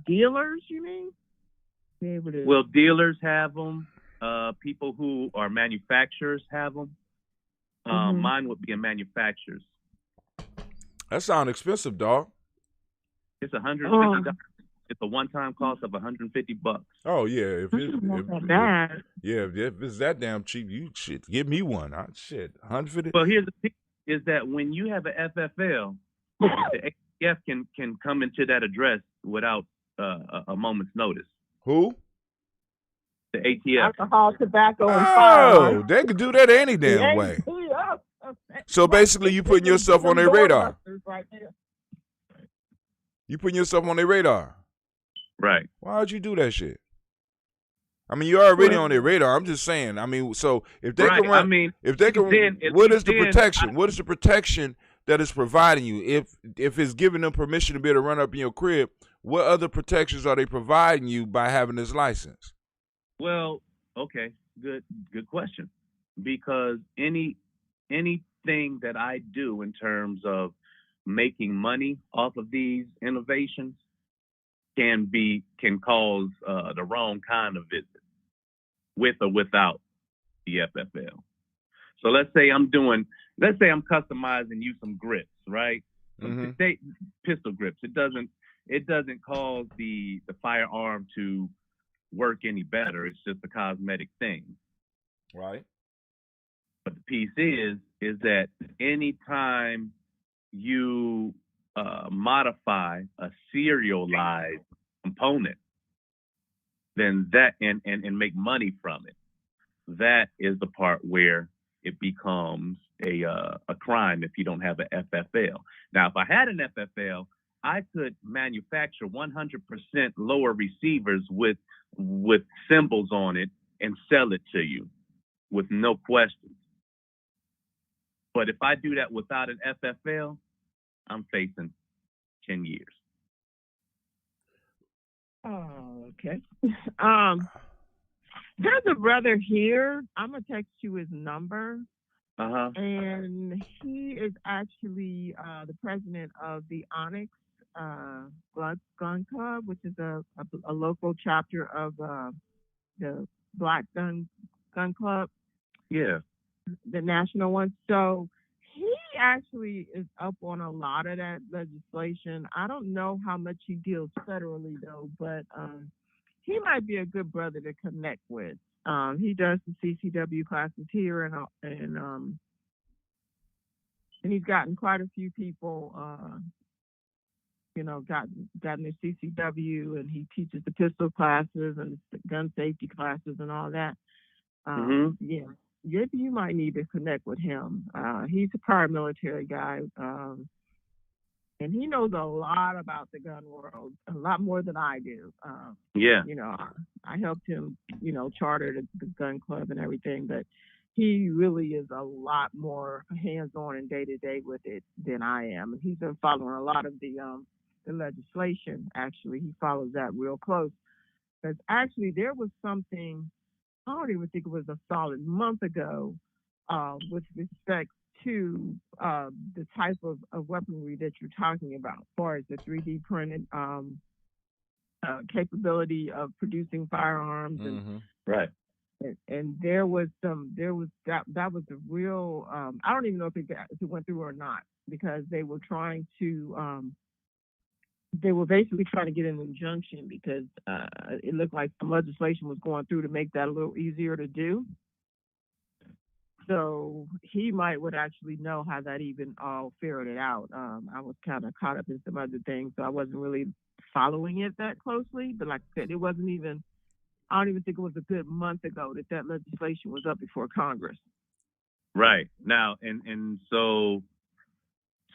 Dealers, you mean? Well, dealers have them. People who are manufacturers have them. Mine would be a manufacturer's. That sounds expensive, dog. It's $150. It's a one-time cost of $150. Oh yeah, if it's that damn cheap, you shit give me one. Shit, $150. Well, here's the thing: is that when you have an FFL, the ATF can come into that address without a moment's notice. Who? The ATF. Alcohol, tobacco, and firearms. Oh, they could do that any damn way. So basically, you putting yourself on their radar. You putting yourself on their radar. Right. Why would you do that shit? I mean, you're already on their radar. I'm just saying. I mean, so if they can run, if they can, what is the protection? What is the protection that is providing you? If it's giving them permission to be able to run up in your crib, what other protections are they providing you by having this license? Well, okay, good question. Because anything that I do in terms of making money off of these innovations can cause the wrong kind of visit, with or without the FFL. So let's say I'm customizing you some grips, right? Pistol grips. It doesn't cause the firearm to work any better. It's just a cosmetic thing. Right. But the piece is that anytime you modify a serialized component, then that and make money from it, that is the part where it becomes a crime if you don't have an FFL. Now, if I had an FFL, I could manufacture 100% lower receivers with symbols on it and sell it to you with no questions. But if I do that without an FFL, I'm facing 10 years. Oh, okay. There's a brother here. I'm gonna text you his number. And he is actually the president of the Onyx Gun Club, which is a local chapter of the Black Gun Club. Yeah. The national one. So he actually is up on a lot of that legislation. I don't know how much he deals federally though, but he might be a good brother to connect with. He does the CCW classes here, and he's gotten quite a few people, gotten their CCW, and he teaches the pistol classes and gun safety classes and all that. Yeah, maybe you might need to connect with him. He's a prior military guy, and he knows a lot about the gun world, a lot more than I do. I helped him, charter the gun club and everything, but he really is a lot more hands-on and day-to-day with it than I am. And he's been following a lot of the legislation. Actually, he follows that real close. Because actually, there was something, I don't even think it was a solid month ago, with respect to the type of weaponry that you're talking about, as far as the 3D printed capability of producing firearms, and right. And there was that was a real I don't even know if it went through or not, because they were trying to they were basically trying to get an injunction, because it looked like some legislation was going through to make that a little easier to do. So he would actually know how that even all figured it out. I was kind of caught up in some other things, so I wasn't really following it that closely. But like I said, it wasn't even, I don't even think it was a good month ago that legislation was up before Congress. Right. Now, and so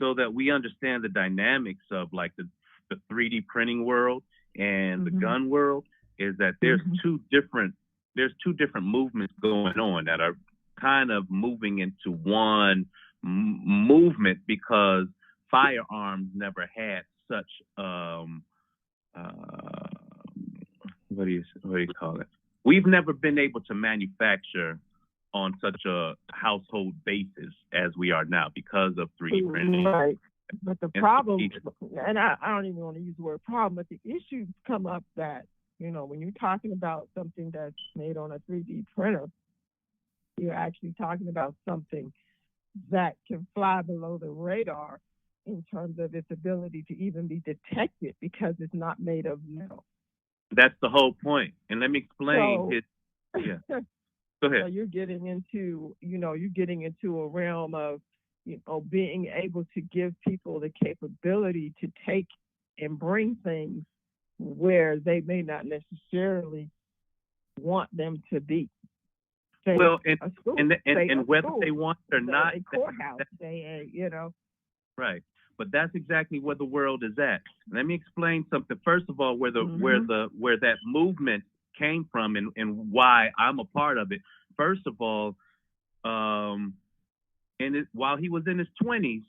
that we understand the dynamics of like the 3D printing world and the gun world, is that there's two different movements going on that are kind of moving into one movement, because firearms never had such what do you call it? We've never been able to manufacture on such a household basis as we are now because of 3D printing. Right. But the problem, and I don't even want to use the word problem, but the issues come up that, when you're talking about something that's made on a 3D printer, you're actually talking about something that can fly below the radar in terms of its ability to even be detected, because it's not made of metal. That's the whole point. And let me explain it. Yeah. Go ahead. So you're getting into a realm of, being able to give people the capability to take and bring things where they may not necessarily want them to be. Say well, and whether they want it or not, a courthouse, right. But that's exactly where the world is at. Let me explain something. First of all, where that movement came from and why I'm a part of it. First of all, while he was in his 20s,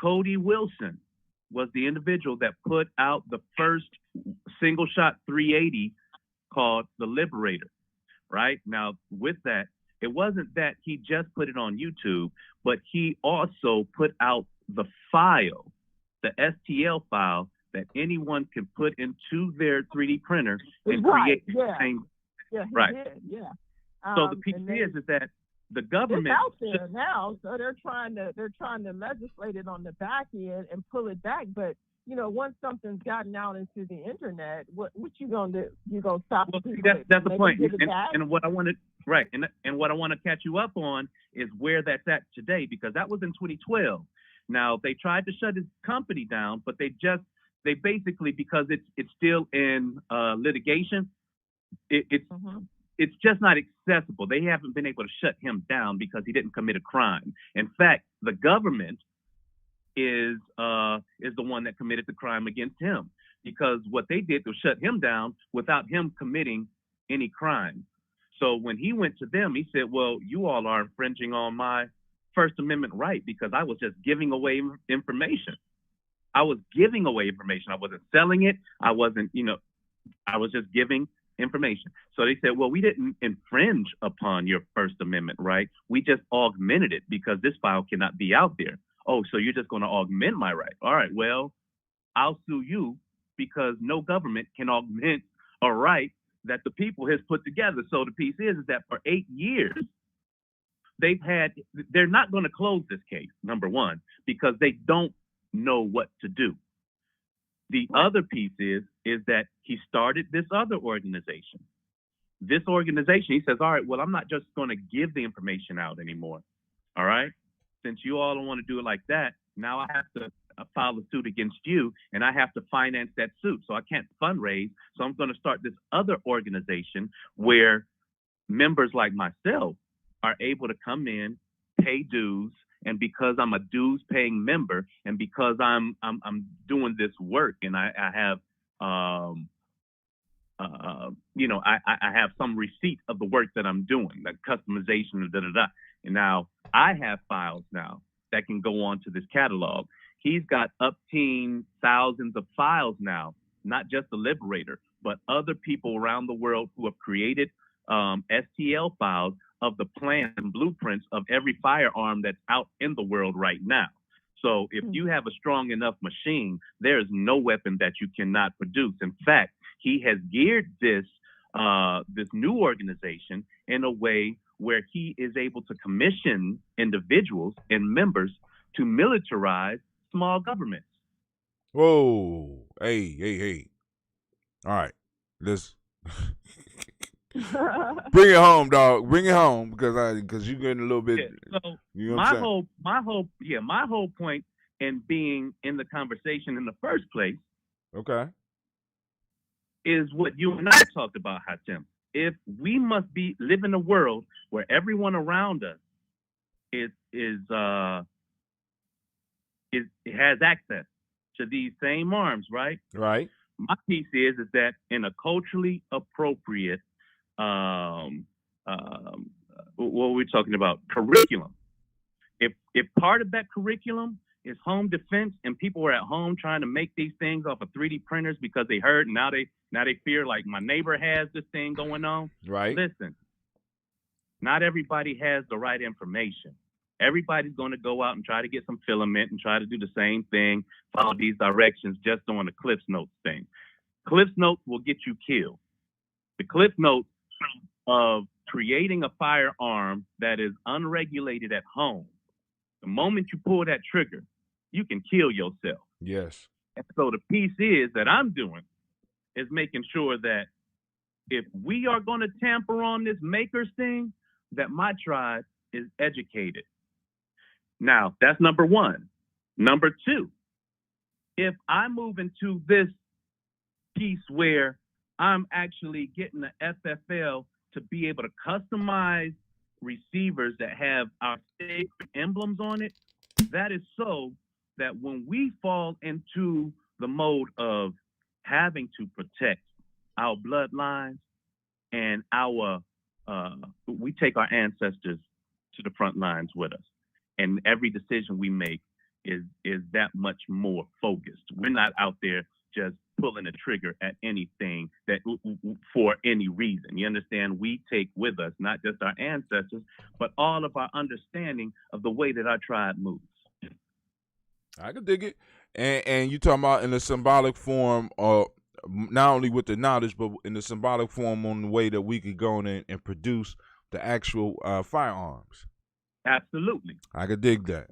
Cody Wilson was the individual that put out the first single shot 380 called the Liberator. Right? Now, with that, it wasn't that he just put it on YouTube, but he also put out the file, the STL file that anyone can put into their 3D printer and create the same. Yeah, he right. did. Yeah. So the piece is that the government it's out there now, so they're trying to legislate it on the back end and pull it back. But once something's gotten out into the internet, what you gonna do? You gonna stop? Well, that's the point. And what I wanted, right? And what I want to catch you up on is where that's at today, because that was in 2012. Now they tried to shut his company down, but they basically, because it's still in litigation, it's just not accessible. They haven't been able to shut him down because he didn't commit a crime. In fact, the government is the one that committed the crime against him, because what they did was shut him down without him committing any crime. So when he went to them, he said, well, you all are infringing on my First Amendment right, because I was just giving away information. I was giving away information. I wasn't selling it. I wasn't, I was just giving information. So they said, well, we didn't infringe upon your First Amendment right. We just augmented it because this file cannot be out there. Oh, so you're just going to augment my right. All right, well, I'll sue you because no government can augment a right that the people has put together. So the piece is that for 8 years, they're not going to close this case, number one, because they don't know what to do. The other piece is that he started this other organization. This organization, he says, all right, well, I'm not just going to give the information out anymore. All right. Since you all don't want to do it like that, now I have to file a suit against you, and I have to finance that suit. So I can't fundraise. So I'm going to start this other organization where members like myself are able to come in, pay dues, and because I'm a dues paying member, and because I'm doing this work, and I have I have some receipt of the work that I'm doing, like customization, and now I have files now that can go on to this catalog. He's got upteen thousands of files now, not just the Liberator, but other people around the world who have created STL files of the plans and blueprints of every firearm that's out in the world right now. So if you have a strong enough machine, there is no weapon that you cannot produce. In fact, he has geared this new organization in a way where he is able to commission individuals and members to militarize small governments. Whoa. Hey. All right. Let's bring it home, dog. Bring it home because you're getting a little bit. Yeah, so you know what I'm saying? my whole point in being in the conversation in the first place, okay, is what you and I talked about, Hatem. If we must live in a world where everyone around us has access to these same arms, right? Right. My piece is that in a culturally appropriate, what we're talking about, curriculum. If part of that curriculum is home defense and people are at home trying to make these things off of 3D printers because they heard and now they fear like my neighbor has this thing going on. Right. Listen, not everybody has the right information. Everybody's going to go out and try to get some filament and try to do the same thing, follow these directions just on the Cliff's Notes thing. Cliff's Notes will get you killed. The Cliff Notes of creating a firearm that is unregulated at home, the moment you pull that trigger, you can kill yourself. Yes. And so the piece is that I'm doing is making sure that if we are going to tamper on this makers thing, that my tribe is educated. Now, that's number one. Number two, if I move into this piece where I'm actually getting the FFL to be able to customize receivers that have our sacred emblems on it, that is so that when we fall into the mode of having to protect our bloodlines and we take our ancestors to the front lines with us. And every decision we make is that much more focused. We're not out there just pulling a trigger at anything that for any reason. You understand? We take with us not just our ancestors, but all of our understanding of the way that our tribe moves. I can dig it. And you talking about in the symbolic form, not only with the knowledge, but in the symbolic form on the way that we could go in and produce the actual firearms. Absolutely. I could dig that.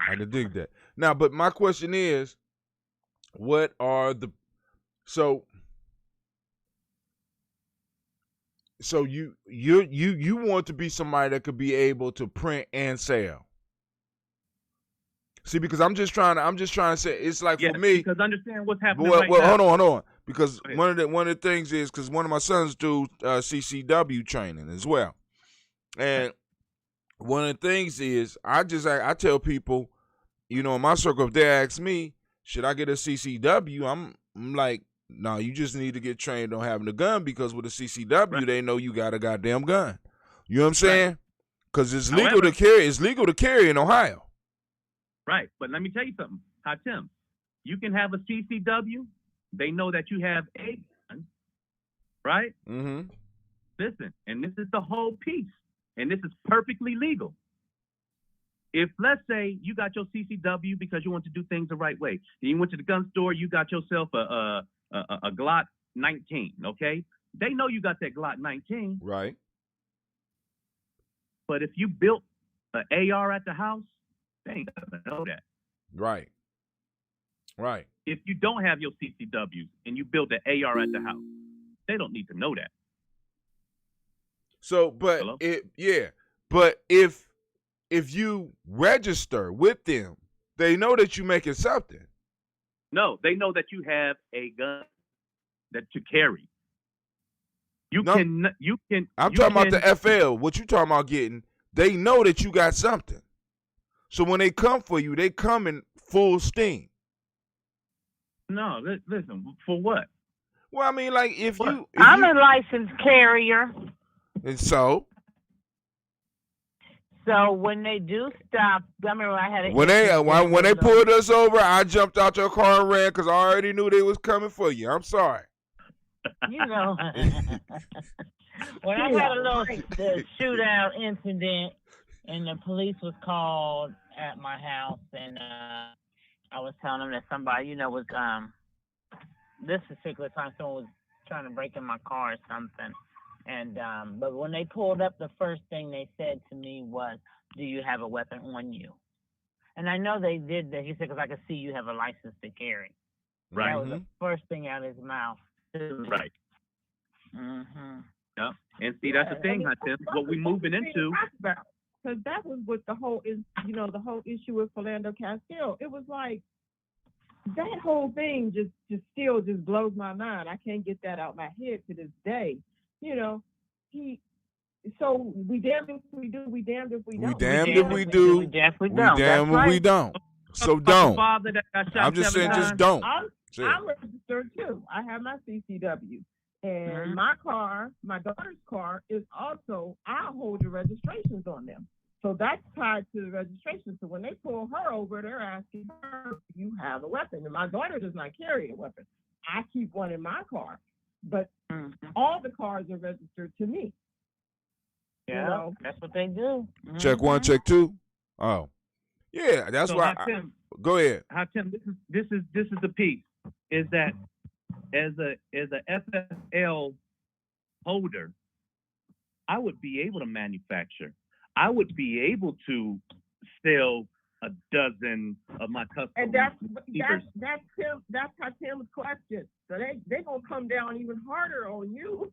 Now, but my question is, what are the so you want to be somebody that could be able to print and sell? See, because I'm just trying to say, it's like, for me, because understand what's happening well, now. Hold on. Because one of the things is, because one of my sons do CCW training as well. And one of the things is, I tell people, in my circle, if they ask me, should I get a CCW? I'm like, no, you just need to get trained on having a gun, because with a CCW, they know you got a goddamn gun. You know what I'm saying? Because it's legal to carry. It's legal to carry in Ohio. Right, but let me tell you something, Hatem. You can have a CCW. They know that you have a gun, right? Mm-hmm. Listen, and this is the whole piece, and this is perfectly legal. If, let's say, you got your CCW because you want to do things the right way, then you went to the gun store, you got yourself a Glock 19, okay? They know you got that Glock 19. Right. But if you built an AR at the house, they ain't gonna know that. Right. If you don't have your CCWs and you build an AR at the house, they don't need to know that. So, but but if you register with them, they know that you're making something. No, they know that you have a gun to carry. I'm talking about the FL. What you talking about getting? They know that you got something. So when they come for you, they come in full steam. No, listen, for what? Well, I mean, like, I'm a licensed carrier. And so when they do stop, I remember I had when they pulled us over, I jumped out your car and ran because I already knew they was coming for you. I'm sorry. When I had a little shootout incident, and the police was called at my house, and I was telling them that somebody, was this particular time someone was trying to break in my car or something. And but when they pulled up, the first thing they said to me was, "Do you have a weapon on you?" And I know they did that. He said, "Because I can see you have a license to carry." Right. That was the first thing out of his mouth. Right. Mm-hmm. Yep. And see, that's the thing, Hatem. What we moving into. Because that was what the whole the whole issue with Philando Castile. It was like that whole thing just still blows my mind. I can't get that out my head to this day. So we damned if we do, we damned if we don't. We damned if we do, we definitely we don't. damned if we don't. So don't. I'm just saying, just don't. I'm registered too. I have my CCW. And my car, my daughter's car, is also, I hold the registrations on them. So that's tied to the registration. So when they pull her over, they're asking her, "Do you have a weapon?" And my daughter does not carry a weapon. I keep one in my car. But all the cars are registered to me. Yeah, that's what they do. Check one, check two. Oh, yeah, that's why. Go ahead. Hatem, this is the piece. Is that as a FFL holder, I would be able to manufacture. I would be able to sell a dozen of my custom. And that's Hatem's question. So they gonna come down even harder on you.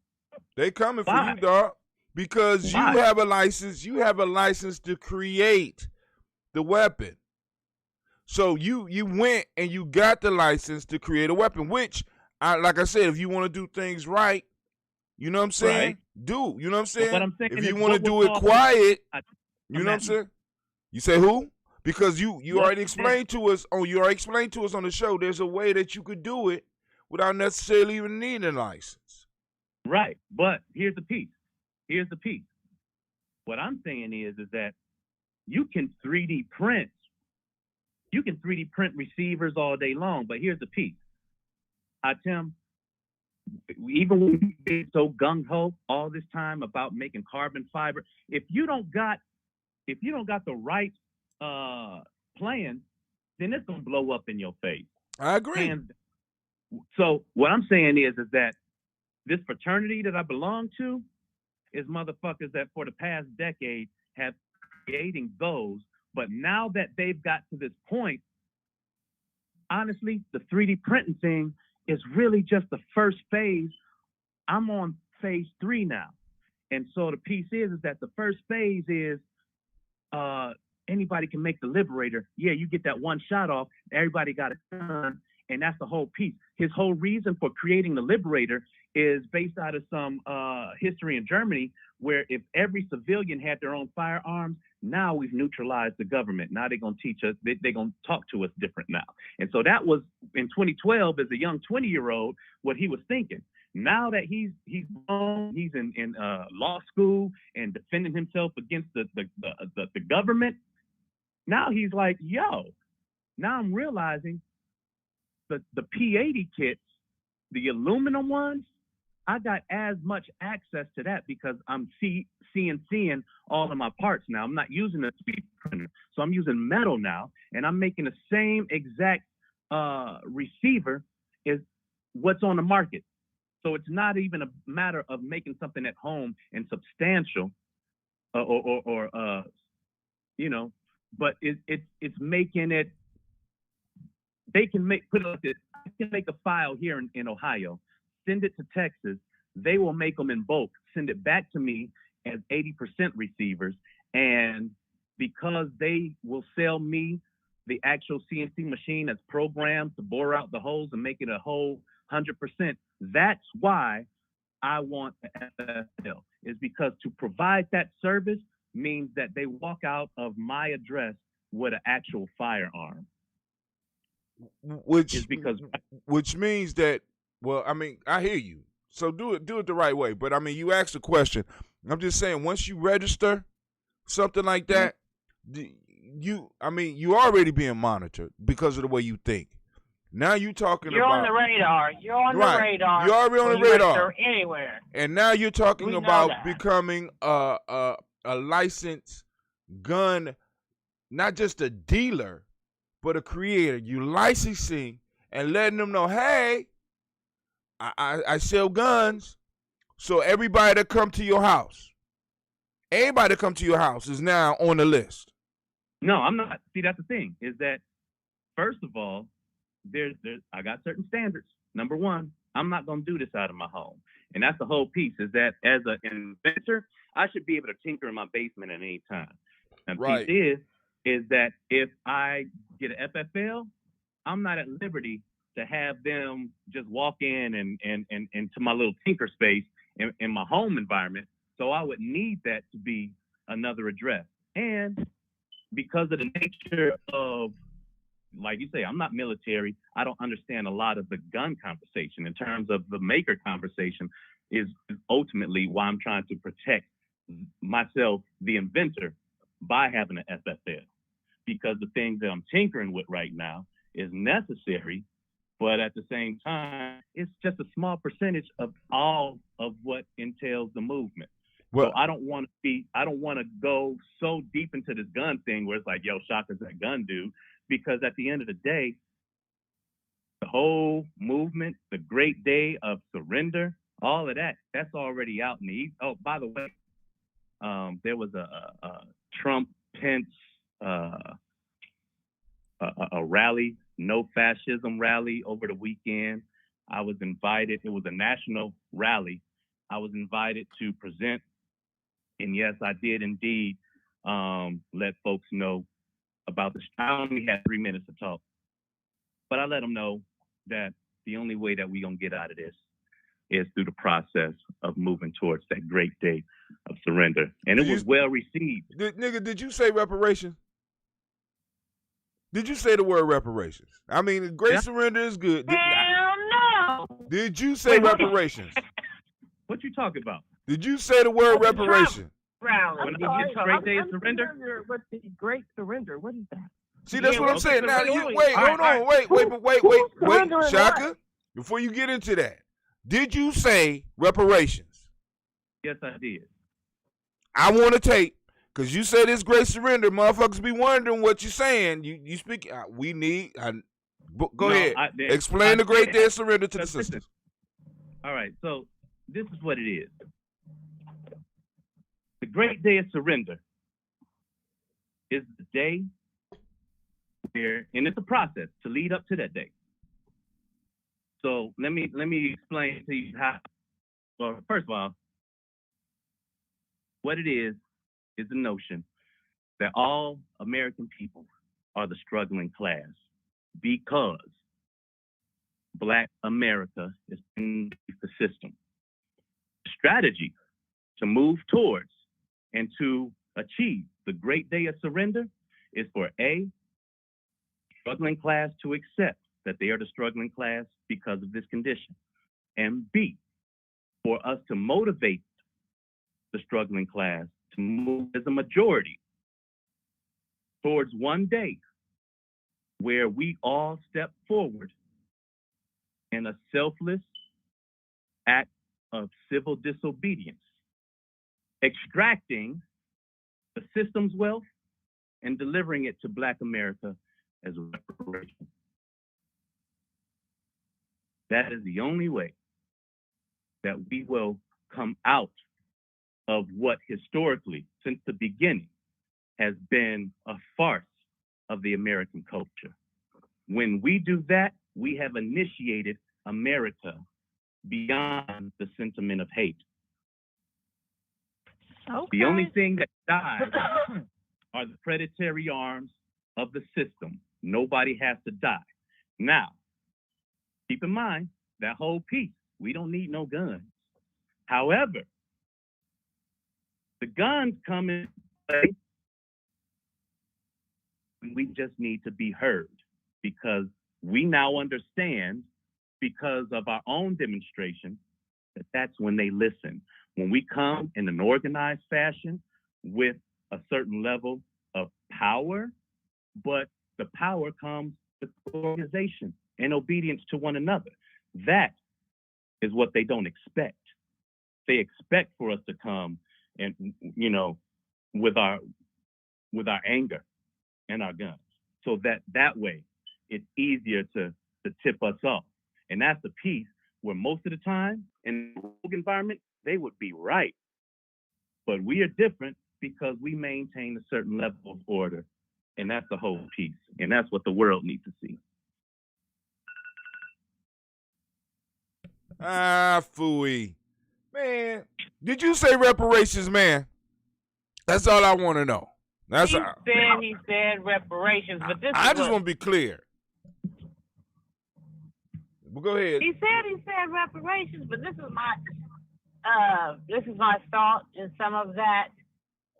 They coming for you, dog, because you have a license. You have a license to create the weapon. So you went and you got the license to create a weapon, which, like I said, if you want to do things right, you know what I'm saying? Right. Do. You know what I'm saying? What I'm saying if is you want to what do we're it talking quiet, about, you know what I'm saying? You say who? Because you already explained to us on the show there's a way that you could do it without necessarily even needing a license. Right. But here's the piece. What I'm saying is that you can 3D print. You can 3D print receivers all day long, but here's the piece. Hatem, even when we've been so gung-ho all this time about making carbon fiber, if you don't got the right plan, then it's gonna blow up in your face. I agree. And so what I'm saying is that this fraternity that I belong to is motherfuckers that for the past decade have creating those, but now that they've got to this point, honestly, the 3D printing thing is really just the first phase. I'm on phase 3 now. And so the piece is that the first phase is anybody can make the Liberator. Yeah, you get that one shot off, everybody got it done, and that's the whole piece. His whole reason for creating the Liberator is based out of some history in Germany, where if every civilian had their own firearms, now we've neutralized the government. Now they're going to teach us, they're going to talk to us different now. And so that was in 2012 as a young 20-year-old, what he was thinking. Now that he's grown, he's in law school and defending himself against the government. Now he's like, yo, now I'm realizing the P80 kits, the aluminum ones, I got as much access to that because I'm CNCing all of my parts now. I'm not using a 3D printer, so I'm using metal now, and I'm making the same exact receiver as what's on the market. So it's not even a matter of making something at home and substantial, but it's making it. They can put it like this. I can make a file here in Ohio, send it to Texas. They will make them in bulk, send it back to me as 80% receivers. And because they will sell me the actual CNC machine that's programmed to bore out the holes and make it a whole 100%, that's why I want the FFL, is because to provide that service means that they walk out of my address with an actual firearm. Which means that, well, I mean, I hear you. So do it the right way. But I mean, you asked a question. I'm just saying, once you register something like that, you already being monitored because of the way you think. Now you're talking You're about on the radar. You're on the radar. You're already on the radar. Anywhere. And now you're talking about becoming a licensed gun, not just a dealer, but a creator. You licensing and letting them know, hey, I sell guns, so everybody that come to your house, anybody that come to your house is now on the list. No, I'm not. See, that's the thing, is that first of all, I got certain standards. Number one, I'm not gonna do this out of my home. And that's the whole piece, is that as an inventor, I should be able to tinker in my basement at any time. And right. piece is that if I get an FFL, I'm not at liberty to have them just walk in and into my little tinker space in my home environment. So I would need that to be another address. And because of the nature of, like you say, I'm not military. I don't understand a lot of the gun conversation. In terms of the maker conversation is ultimately why I'm trying to protect myself, the inventor, by having an FFL. Because the things that I'm tinkering with right now is necessary, but at the same time, it's just a small percentage of all of what entails the movement. Well, so I don't want to go so deep into this gun thing where it's like, yo, Shaka's that gun dude, because at the end of the day, the whole movement, the great day of surrender, all of that, that's already out in the East. Oh, by the way, there was a Trump-Pence a rally, no fascism rally over the weekend. I was invited. It was a national rally. I was invited to present. And yes, I did indeed let folks know about this. I only had 3 minutes to talk, but I let them know that the only way that we're going to get out of this is through the process of moving towards that great day of surrender. And it was well received. Nigga, did you say reparations? Did you say the word reparations? I mean, great surrender is good. Hell no. Did you say reparations? What you talking about? Did you say the word reparation? When I get great day of surrender? What's the great surrender? What is that? See, that's what I'm saying. Now, wait, Shaka, before you get into that, did you say reparations? Yes, I did. I want to tape, because you said it's great surrender. Motherfuckers be wondering what you're saying. You speak, we need, go ahead. Explain the great day of surrender to the sisters. All right, so this is what it is. The great day of surrender is the day where, and it's a process to lead up to that day. So let me explain to you how. Well, first of all, what it is the notion that all American people are the struggling class because Black America is in the system. The strategy to move towards and to achieve the great day of surrender is for A, struggling class to accept that they are the struggling class because of this condition, and B, for us to motivate the struggling class to move as a majority towards one day where we all step forward in a selfless act of civil disobedience, extracting the system's wealth and delivering it to Black America as a reparation. That is the only way that we will come out of what historically, since the beginning, has been a farce of the American culture. When we do that, we have initiated America beyond the sentiment of hate. Okay. The only thing that dies are the predatory arms of the system. Nobody has to die. Now, keep in mind that whole piece. We don't need no guns. However, the guns come in play when we just need to be heard, because we now understand, because of our own demonstration, that that's when they listen. When we come in an organized fashion with a certain level of power, but the power comes with organization and obedience to one another. That is what they don't expect. They expect for us to come and, with our anger and our guns. so that way it's easier to tip us off. And that's the piece where most of the time in the rogue environment, they would be right. But we are different because we maintain a certain level of order. And that's the whole piece. And that's what the world needs to see. Phooey. Man, did you say reparations, man? That's all I want to know. He said reparations, but this I just want to be clear. Well, go ahead. He said reparations, but this is my thought in some of that.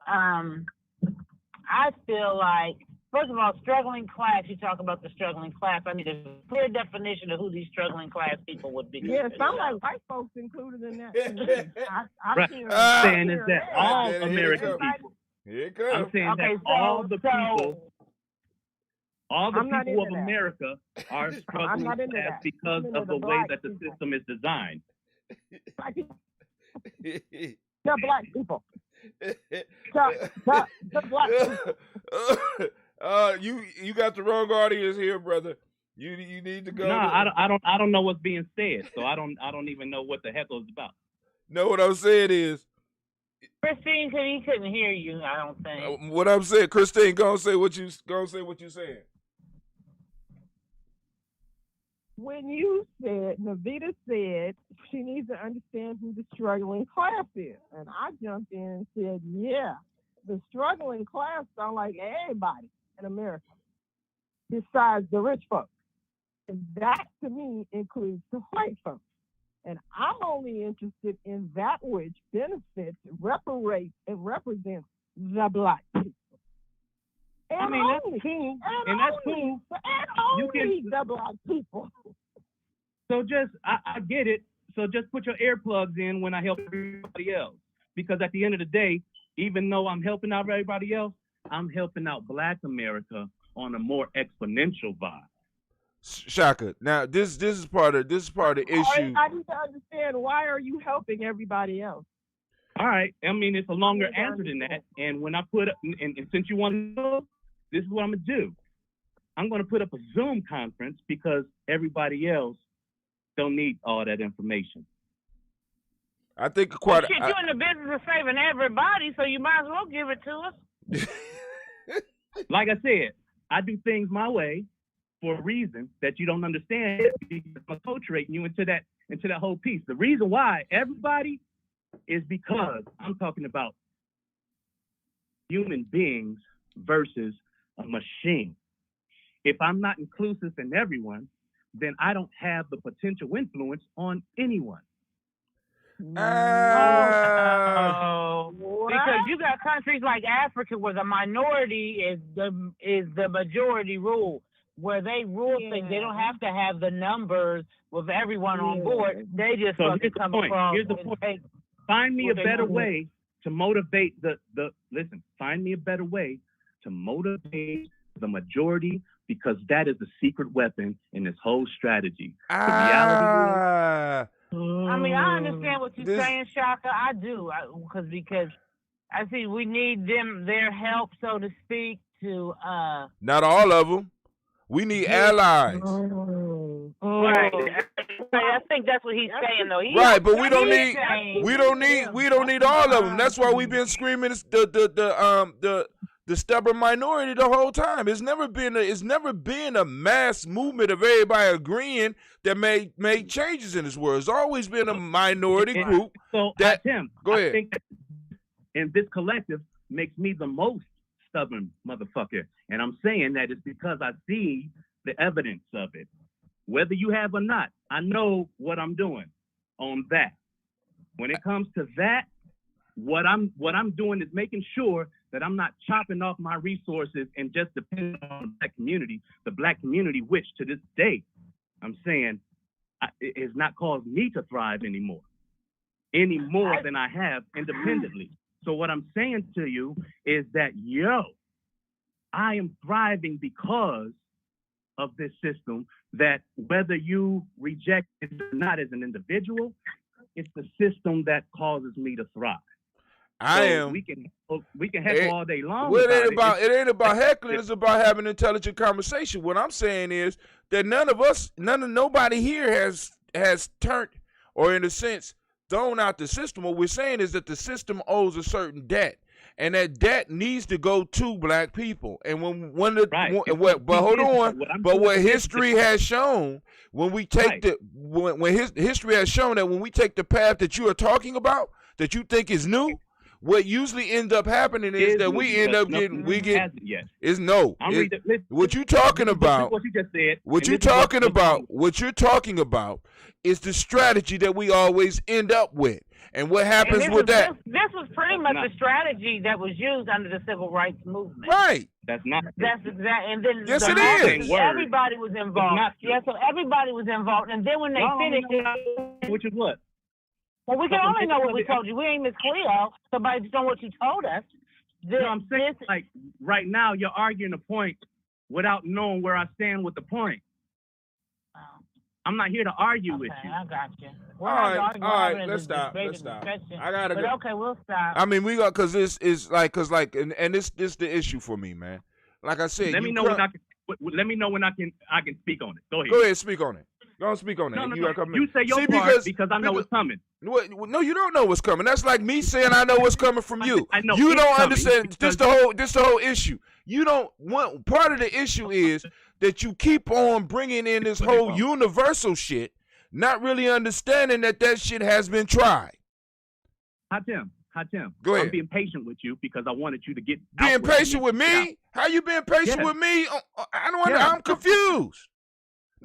I feel like, first of all, struggling class, you talk about the struggling class. I need a clear definition of who these struggling class people would be. Yeah, some like white folks included in that. I'm saying is that all American people. Here it comes. I'm saying that all the people of America are struggling class because of the way that the system is designed. The black people. The black people. You got the wrong audience here, brother. You need to go. No, I don't know what's being said, so I don't even know what the heck it's about. No, what I'm saying is, Christine, he couldn't hear you. I don't think. What I'm saying, Christine, go say what you saying. When you said, Navita said she needs to understand who the struggling class is. And I jumped in and said, yeah, the struggling class sound like everybody in America besides the rich folks. And that, to me, includes the white folks. And I'm only interested in that which benefits, reparates, and represents the black people. And I mean, only, that's cool. And that's only, cool. And only the black people. So I get it. So just put your earplugs in when I help everybody else. Because at the end of the day, even though I'm helping out everybody else, I'm helping out Black America on a more exponential vibe. Shaka, now this is part of the issue. I need to understand, why are you helping everybody else? All right. I mean, it's a longer answer than that. And when I put up, and since you want to know, this is what I'm going to do. I'm going to put up a Zoom conference because everybody else don't need all that information. I think you're in the business of saving everybody, so you might as well give it to us. Like I said, I do things my way for a reason that you don't understand, because I'm acculturating you into that whole piece. The reason why everybody is because I'm talking about human beings versus a machine. If I'm not inclusive in everyone, then I don't have the potential influence on anyone. Because you got countries like Africa where the minority is the majority rule, where they rule things. They don't have to have the numbers with everyone on board. They just fucking come across. Here's the point. Find me a better way to motivate find me a better way to motivate the majority, because that is the secret weapon in this whole strategy. The reality is, I mean, I understand what you're saying, Shaka. I do, because I see we need their help, so to speak, to not all of them. We need allies. Right. I think that's what he's saying, though. Right, but we don't need all of them. That's why we've been screaming the stubborn minority the whole time. It's never been a mass movement of everybody agreeing that made changes in this world. It's always been a minority group. So Tim, go ahead. I think that, and this collective makes me the most stubborn motherfucker. And I'm saying that it's because I see the evidence of it. Whether you have or not, I know what I'm doing on that. When it comes to that, what I'm doing is making sure that I'm not chopping off my resources and just depending on the black community, which to this day, I'm saying it has not caused me to thrive anymore than I have independently. So what I'm saying to you is that, I am thriving because of this system, that whether you reject it or not as an individual, it's the system that causes me to thrive. We can heckle all day long. Well, it ain't about heckling. It's about having an intelligent conversation. What I'm saying is that nobody here has turned, or in a sense, thrown out the system. What we're saying is that the system owes a certain debt, and that debt needs to go to black people. And what history has shown, when we take history has shown that when we take the path that you are talking about, that you think is new, what usually ends up happening is that what you're talking about. What you're talking about is the strategy that we always end up with. And what happens with that? This was pretty much a strategy that was used under the civil rights movement. Right. That's exactly. And then yes, it is. Everybody was involved. Yeah, so everybody was involved. And then when they finished it, which is what? Well, we can only know what we told you. We ain't Miss Cleo, so by just know what you told us. I'm saying, like, right now, you're arguing a point without knowing where I stand with the point. I'm not here to argue with you. I got you. All right, let's stop. I gotta go. Okay, we'll stop. I mean, we got, because this is like, and this the issue for me, man. Like I said, let me know when I can speak on it. Go ahead. Go ahead, speak on it. Go and speak on it. No. You say your part because I know what's coming. No, you don't know what's coming. That's like me saying I know what's coming from you. I know you don't understand. This the whole issue. You don't want. Part of the issue is that you keep on bringing in this whole universal shit, not really understanding that shit has been tried. Hi Tim. Go ahead. I'm being patient with you because I wanted you to get. Being patient with me? How you being patient with me? I don't. I'm confused.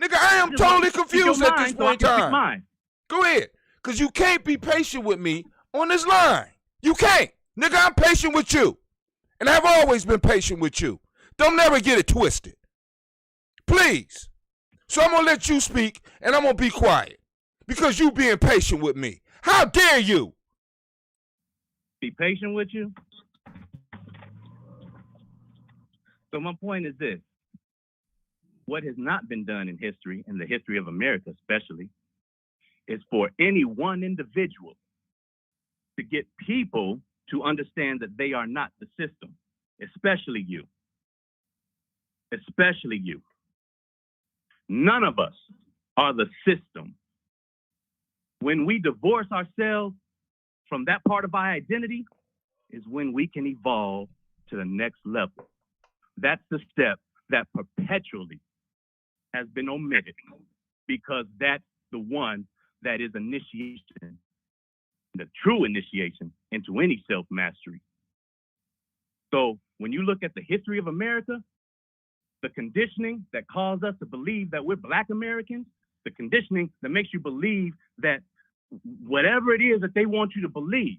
Nigga, I am totally confused at this point in time. Go ahead. Because you can't be patient with me on this line. You can't. Nigga, I'm patient with you. And I've always been patient with you. Don't never get it twisted. Please. So I'm going to let you speak, and I'm going to be quiet. Because you being patient with me. How dare you? Be patient with you? So my point is this. What has not been done in history, in the history of America especially, is for any one individual to get people to understand that they are not the system, especially you. Especially you. None of us are the system. When we divorce ourselves from that part of our identity is when we can evolve to the next level. That's the step that perpetually has been omitted because that's the one that is initiation, the true initiation into any self-mastery. So when you look at the history of America, the conditioning that caused us to believe that we're Black Americans, the conditioning that makes you believe that whatever it is that they want you to believe,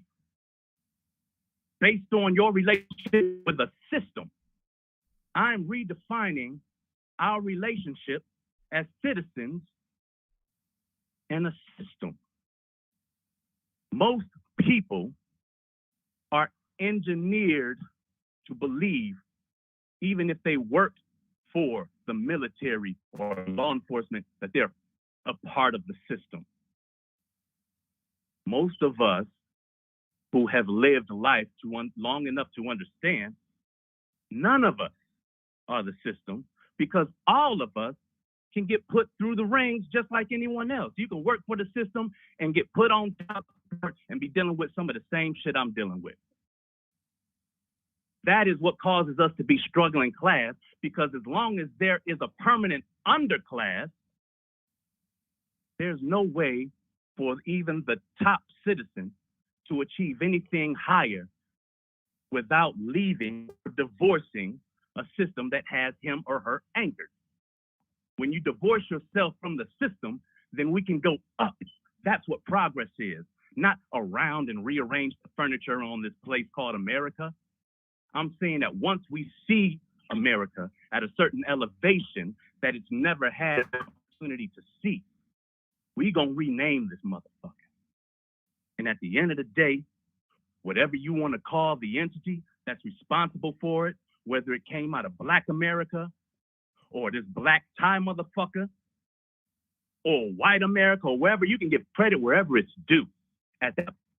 based on your relationship with the system, I'm redefining our relationship as citizens and a system. Most people are engineered to believe, even if they work for the military or law enforcement, that they're a part of the system. Most of us who have lived life long enough to understand, none of us are the system, because all of us can get put through the rings just like anyone else. You can work for the system and get put on top and be dealing with some of the same shit I'm dealing with. That is what causes us to be struggling class, because as long as there is a permanent underclass, there's no way for even the top citizen to achieve anything higher without leaving or divorcing a system that has him or her anchored. When you divorce yourself from the system, then we can go up. That's what progress is, not around and rearrange the furniture on this place called America. I'm saying that once we see America at a certain elevation that it's never had the opportunity to see, we gonna rename this motherfucker. And at the end of the day, whatever you want to call the entity that's responsible for it, whether it came out of Black America or this black tie motherfucker or white America or wherever, you can give credit wherever it's due. At that